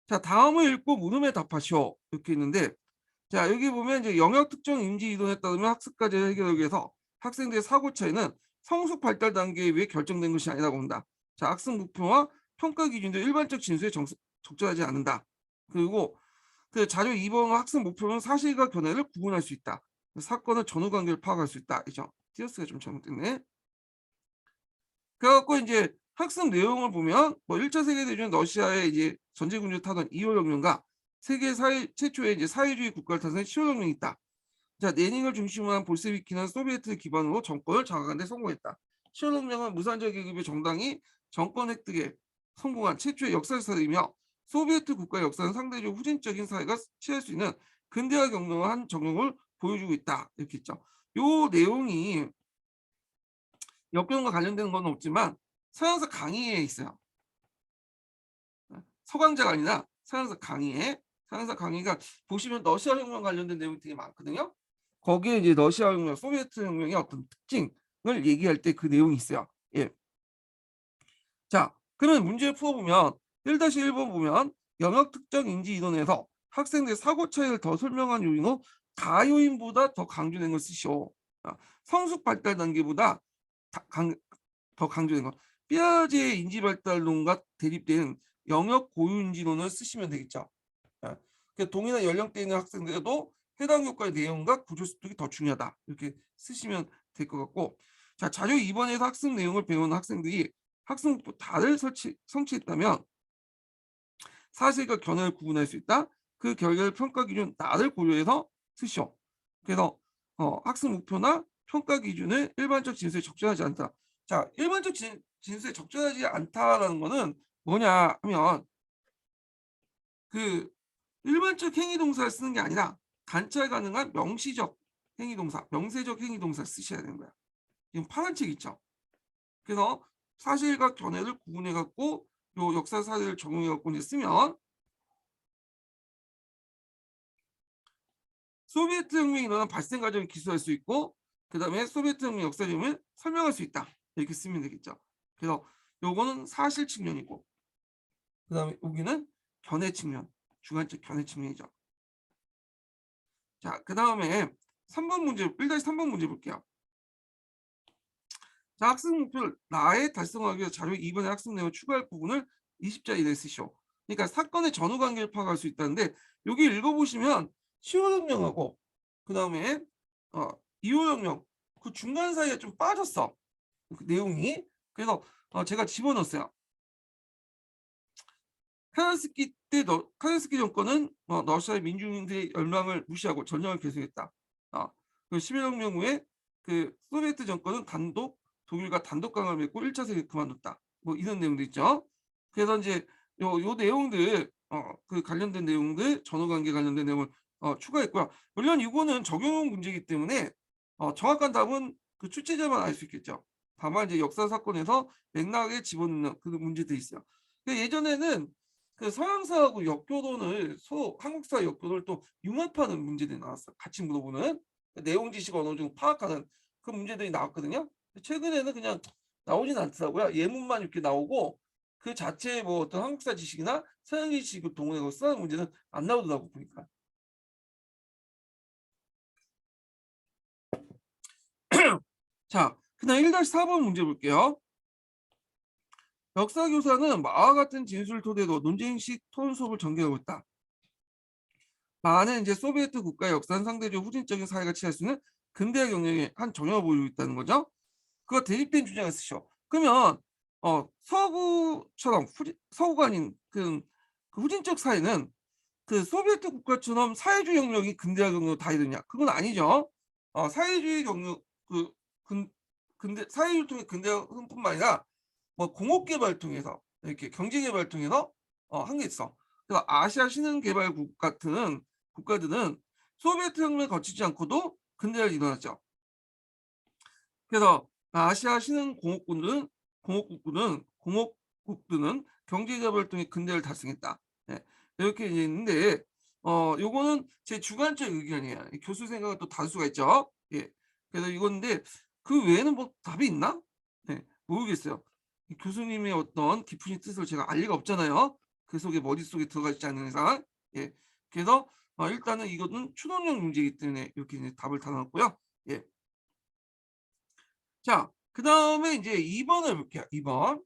[SPEAKER 1] 자, 다음을 읽고 물음에 답하시오. 이렇게 있는데, 자, 여기 보면 이제 영역 특정 인지 이론에 따르면 학습 과제 해결하기 위해서 학생들의 사고 차이는 성숙 발달 단계에 의해 결정된 것이 아니라고 본다. 자, 학습 목표와 평가 기준도 일반적 진수에 적절하지 않는다. 그리고 그 자료 2번 학습 목표는 사실과 견해를 구분할 수 있다. 사건의 전후 관계를 파악할 수 있다. 이죠. 띄어쓰기가 좀 잘못됐네. 그래갖고 이제 학습 내용을 보면 뭐 1차 세계대전 러시아의 이제 전제군주를 타던 2월 혁명과 세계 최초의 이제 사회주의 국가를 타던 10월 혁명이 있다. 자, 레닌을 중심으로 한 볼세비키는 소비에트 기반으로 정권을 장악하는 데 성공했다. 10월 혁명은 무산자 계급의 정당이 정권 획득에 성공한 최초의 역사사이며 소비에트 국가의 역사는 상대적으로 후진적인 사회가 취할 수 있는 근대화 경로와 한 적용을 보여주고 있다. 이렇게 있죠. 요 내용이 역경과 관련되는 건 없지만 서양사 강의에 있어요. 서강자가 아니라 서양사 강의에, 서양사 강의가 보시면 러시아 혁명 관련된 내용이 되게 많거든요. 거기에 이제 러시아 혁명, 소비에트 혁명의 어떤 특징을 얘기할 때 그 내용이 있어요. 예. 자, 그러면 문제를 풀어보면 1-1번 보면 영역 특정 인지 이론에서 학생들의 사고 차이를 더 설명한 요인은 가요인보다 더 강조된 걸 쓰시오. 성숙 발달 단계보다 더 강조된 거. 삐아제의 인지 발달론과 대립되는 영역 고유인지론을 쓰시면 되겠죠. 그 동일한 연령대에 있는 학생들도 해당 교과의 내용과 구조 습득이 더 중요하다. 이렇게 쓰시면 될 것 같고, 자, 자료 2번에서 학습 내용을 배우는 학생들이 학습 목표 다를 성취했다면 사실과 견해를 구분할 수 있다. 그 결과를 평가 기준 나를 고려해서 쓰시오. 그래서 학습 목표나 평가 기준을 일반적 진수에 적절하지 않다. 자, 일반적 진수에 적절하지 않다라는 거는 뭐냐 하면 그 일반적 행위동사를 쓰는 게 아니라 관찰 가능한 명시적 행위동사, 명세적 행위동사 쓰셔야 되는 거야. 지금 파란 책 있죠. 그래서 사실과 견해를 구분해 갖고 요 역사 사례를 적용해 갖고 이제 쓰면 소비에트 혁명이 일어난 발생 과정을 기술할 수 있고 그다음에 소비에트 혁명 역사점을 설명할 수 있다. 이렇게 쓰면 되겠죠. 그래서 요거는 사실 측면이고 그다음에 여기는 견해 측면, 주관적 견해 측면이죠. 자, 그다음에 3번 문제 1-3번 문제 볼게요. 자, 학습 목표를 나의 달성하기 위해 자료 2번의 학습 내용을 추가할 부분을 20자 이내에 쓰시오. 그러니까 사건의 전후 관계를 파악할 수 있다는데 여기 읽어보시면 시효혁명하고 그다음에 이효혁명 그 중간 사이에 좀 빠졌어. 그 내용이. 그래서 제가 집어넣었어요. 카잔스키 정권은 러시아의 민주인들의 열망을 무시하고 전쟁을 계속했다. 그 11혁명 후에 그 소비에트 정권은 독일과 단독 강을 맺고 1차 세계 그만뒀다. 뭐 이런 내용도 있죠. 그래서 이제 요 내용들 그 관련된 내용들 전후 관계 관련된 내용을 추가했고요. 물론 이거는 적용 문제이기 때문에 정확한 답은 그 출제자만 알 수 있겠죠. 다만 이제 역사 사건에서 맥락에 집어넣는 그 문제들이 있어요. 예전에는 그 서양사하고 역교론을 한국사 역교론을 또 융합하는 문제들이 나왔어. 같이 물어보는 내용 지식을 어느 정도 파악하는 그 문제들이 나왔거든요. 최근에는 그냥 나오진 않더라고요. 예문만 이렇게 나오고 그 자체의 뭐 어떤 한국사 지식이나 서양 지식을 동원해서 쓰는 문제는 안 나오더라고 보니까. 자, 그다음 1-4번 문제 볼게요. 역사교사는 마와 같은 진술을 토대로 논쟁식 토론 수업을 전개하고 있다. 마는 이제 소비에트 국가의 역사는 상대적으로 후진적인 사회가 취할 수 있는 근대화 경영의 한 정형을 보이고 있다는 거죠. 그거 대립된 주장을 쓰셔. 그러면 서구가 아닌 그 후진적 사회는 그 소비에트 국가처럼 사회주의 영역이 근대화 경로 다 이르냐? 그건 아니죠. 사회주의 경로 근대 사회주의 통해 근대화뿐만 아니라 뭐 공업 개발 통해서 이렇게 경제 개발 통해서 한 게 있어. 그래서 아시아 신흥개발국 같은 국가들은 소비에트 혁명을 거치지 않고도 근대화가 일어났죠. 그래서 아시아 신흥 공업국들은 경제 개발을 통해 근대화를 달성했다. 네. 이렇게 있는데 요거는 제 주관적 의견이에요. 교수 생각은 또 다를 수가 있죠. 예. 그래서 이건데 그 외에는 뭐 답이 있나? 네. 모르겠어요. 교수님의 어떤 깊은 뜻을 제가 알 리가 없잖아요. 그 속에 머릿속에 들어가 있지 않는 이상. 예. 그래서 일단은 이거는 추론형 문제이기 때문에 이렇게 이제 답을 다 넣었고요. 예. 자, 그다음에 이제 2번을 볼게요. 2번.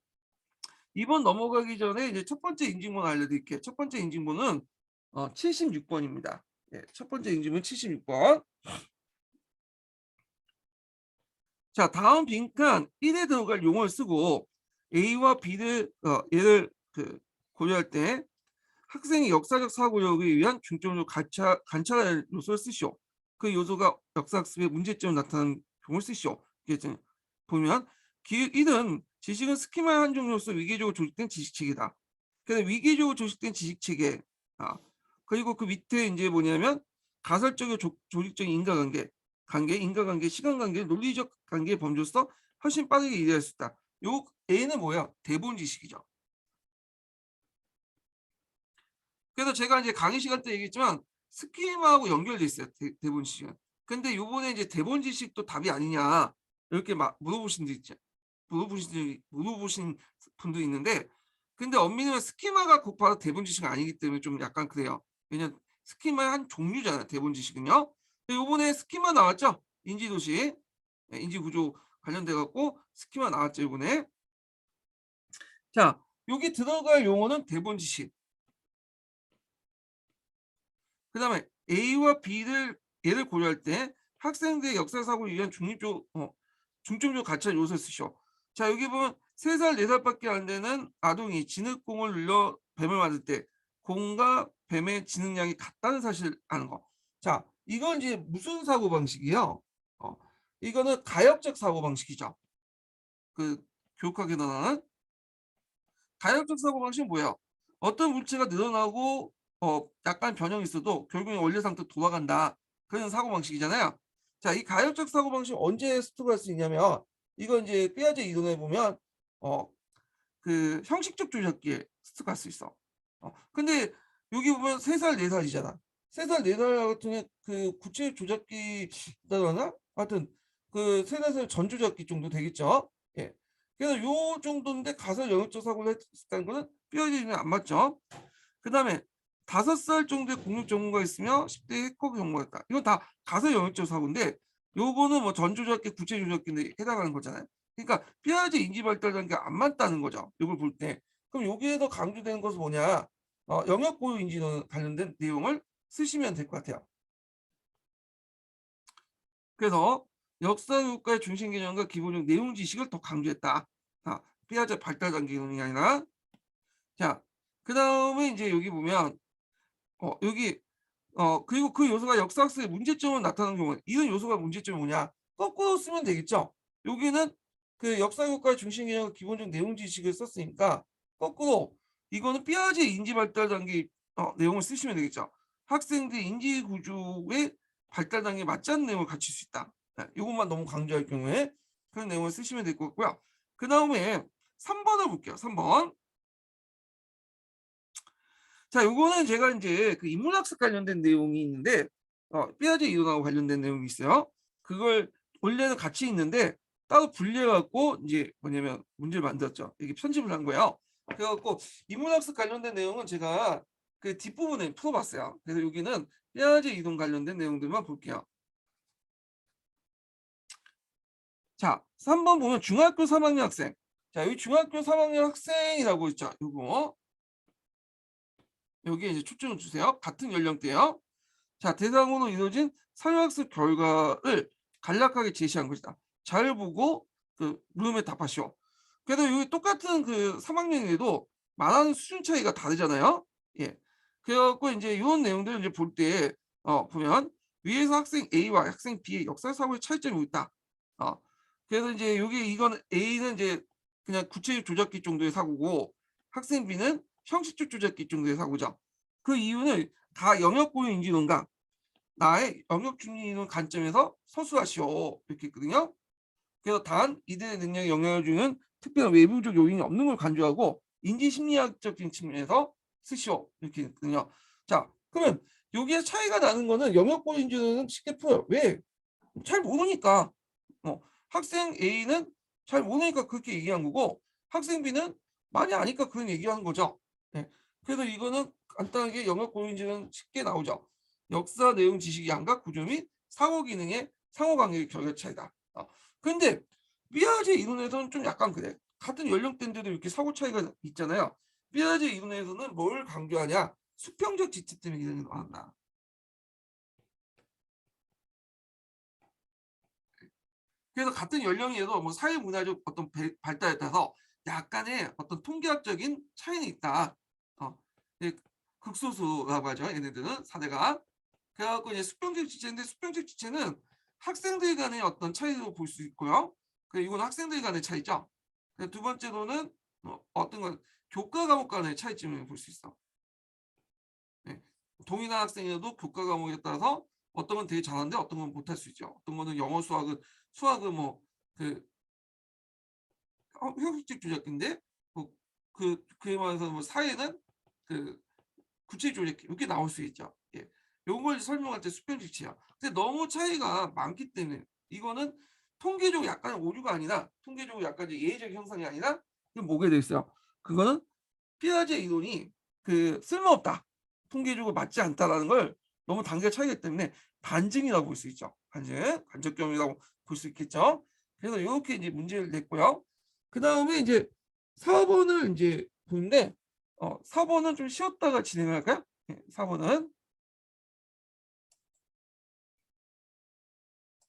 [SPEAKER 1] 2번 넘어가기 전에 이제 첫 번째 인증번 알려드릴게요. 첫 번째 인증번은 76번입니다. 예, 첫 번째 인증번 76번. 자, 다음 빈칸 1에 들어갈 용어를 쓰고 A와 B를 얘를 고려할 때 학생의 역사적 사고력에 의한 중점적으로 관찰할 요소를 쓰시오. 그 요소가 역사학습의 문제점을 나타내는 경우를 쓰시오. 이게 보면 기획 1은 지식은 스키마의 한 종류로서 위계적으로 조직된 지식체계다. 그래서 위계적으로 조직된 지식체계. 그리고 그 밑에 이제 뭐냐면 가설적이고 조직적인 인과관계, 시간관계, 논리적 관계의 범주로서 훨씬 빠르게 이해할 수 있다. 요 A는 뭐야? 대본 지식이죠. 그래서 제가 이제 강의 시간 때 얘기했지만 스키마하고 연결돼 있어요. 대본 지식은. 근데 요번에 이제 대본 지식도 답이 아니냐 이렇게 막 물어보신 분도 있는데 근데 엄밀히는 스키마가 꼭 바로 대본 지식은 아니기 때문에 좀 약간 그래요. 왜냐면 스키마의 한 종류잖아요. 대본 지식은요. 요번에 스키마 나왔죠. 인지도시, 인지구조 관련돼 갖고 스키마 나왔죠. 요번에. 자, 여기 들어갈 용어는 대본 지식. 그다음에 A와 B를 얘를 고려할 때 학생들의 역사 사고를 위한 중점적으로 가치한 요소를 쓰셔. 자, 여기 보면 3살, 4살밖에 안 되는 아동이 진흙공을 눌러 뱀을 맞을 때 공과 뱀의 지능량이 같다는 사실을 아는 거. 자, 이건 이제 무슨 사고 방식이요? 이거는 가역적 사고 방식이죠. 그 교육학에 나타나는 가역적 사고 방식은 뭐예요? 어떤 물체가 늘어나고 약간 변형이 있어도 결국엔 원래 상태로 돌아간다. 그런 사고 방식이잖아요. 자, 이 가역적 사고 방식 언제 스톱할 수 있냐면 이거 이제 삐아제 이론에 보면 그 형식적 조작기에 습득할 수 있어. 근데 여기 보면 3살, 4살이잖아. 3살, 4살 같은 경우에 그 구체 조작기라나 하여튼 그 3, 4살 전조작기 정도 되겠죠. 예. 그래서 요 정도인데 가설 영역적 사고를 했다는 거는 뼈저리는 안 맞죠. 그다음에 5살 정도의 공격 전문가 있으며 10대 해커 전문가였다. 이건 다 가설 영역적 사고인데 요거는 뭐 전조작기, 구체 조작기에 해당하는 거잖아요. 그러니까 뼈아지 인지 발달 단계가 안 맞다는 거죠. 이걸 볼 때. 그럼 여기에서 강조되는 것은 뭐냐? 영역 고유 인지 관련된 내용을 쓰시면 될 것 같아요. 그래서 역사 교육과의 중심 개념과 기본적 내용 지식을 더 강조했다. 뼈아지 발달 단계 기능이 아니라. 자, 그다음에 이제 여기 보면 여기 그리고 그 요소가 역사학습의 문제점을 나타나는 경우 이런 요소가 문제점이 뭐냐? 거꾸로 쓰면 되겠죠. 여기는 그 역사교과의 중심 개념과 기본적 내용 지식을 썼으니까 거꾸로 이거는 삐아지 인지 발달 단계 내용을 쓰시면 되겠죠. 학생들 인지 구조의 발달 단계에 맞지 않는 내용을 갖출 수 있다. 네, 이것만 너무 강조할 경우에 그런 내용을 쓰시면 될 것 같고요. 그 다음에 3번을 볼게요. 3번. 자, 요거는 제가 이제 그 인문학습 관련된 내용이 있는데 삐아제 이론하고 관련된 내용이 있어요. 그걸 원래는 같이 있는데 따로 분리해 갖고 이제 뭐냐면 문제를 만들었죠. 이게 편집을 한 거예요. 그래 갖고 인문학습 관련된 내용은 제가 그 뒷부분에 풀어봤어요. 그래서 여기는 삐아제 이론 관련된 내용들만 볼게요. 자, 3번 보면 중학교 3학년 학생. 자, 여기 중학교 3학년 학생이라고 있죠. 요거 여기에 이제 초점을 주세요. 같은 연령대요. 자, 대상으로 이루어진 사회학습 결과를 간략하게 제시한 것이다. 잘 보고 그 물음에 답하시오. 그래도 여기 똑같은 그 3학년에도 말하는 수준 차이가 다르잖아요. 예. 그래갖고 이제 이런 내용들을 이제 볼 때 보면 위에서 학생 A와 학생 B의 역사 사고의 차이점이 있다. 그래서 이제 여기 이건 A는 이제 그냥 구체적 조작기 정도의 사고고 학생 B는 형식적 조작기 정도의 사고죠. 그 이유는 다 영역 고유 인지 논강, 나의 영역 중립 이론 관점에서 서술하시오 이렇게 했거든요. 그래서 단 이들의 능력에 영향을 주는 특별한 외부적 요인이 없는 걸 간주하고 인지 심리학적인 측면에서 쓰시오 이렇게 했거든요. 자, 그러면 여기에 차이가 나는 거는 영역 고유 인지론은 쉽게 풀어요. 왜? 잘 모르니까. 학생 A는 잘 모르니까 그렇게 얘기한 거고 학생 B는 많이 아니까 그런 얘기하는 거죠. 네. 그래서 이거는 간단하게 영역 고유인지는 쉽게 나오죠. 역사 내용 지식 양각 구조 및 상호 기능의 상호 관계의 결과 차이다. 근데 삐아제 이론에서는 좀 약간 그래. 같은 연령대인데도 이렇게 사고 차이가 있잖아요. 삐아제 이론에서는 뭘 강조하냐? 수평적 지체 때문에 이런 게 나온다. 그래서 같은 연령이어도 뭐 사회 문화적 어떤 발달에 따라서 약간의 어떤 통계학적인 차이는 있다. 예, 극소수라고 하죠. 얘네들은 사례가. 그래갖고 이제 수평적 지체인데 수평적 지체는 학생들 간의 어떤 차이로 볼 수 있고요. 이건 학생들 간의 차이죠. 두 번째로는 어떤 건 교과 과목 간의 차이점을 볼 수 있어. 네. 동일한 학생이어도 교과 과목에 따라서 어떤 건 되게 잘하는데 어떤 건 못할 수 있죠. 어떤 거는 영어 수학은 뭐그 형식적 조작기인데 그에 말해서 뭐 사회는 그 구체 조작기 이렇게 나올 수 있죠. 예. 요걸 설명할 때 수평지체야. 근데 너무 차이가 많기 때문에 이거는 통계적으로 약간 오류가 아니라 통계적으로 약간 예외적 현상이 아니라 뭐게 돼 있어요. 그거는 피아제 이론이 그 쓸모없다. 통계적으로 맞지 않다라는 걸 너무 단계가 차이기 때문에 반증이라고 볼 수 있죠. 반증, 간접경이라고 볼 수 있겠죠. 그래서 이렇게 이제 문제를 냈고요. 그 다음에 이제 4번을 이제 보는데 4번은 좀 쉬었다가 진행할까요? 네, 4번은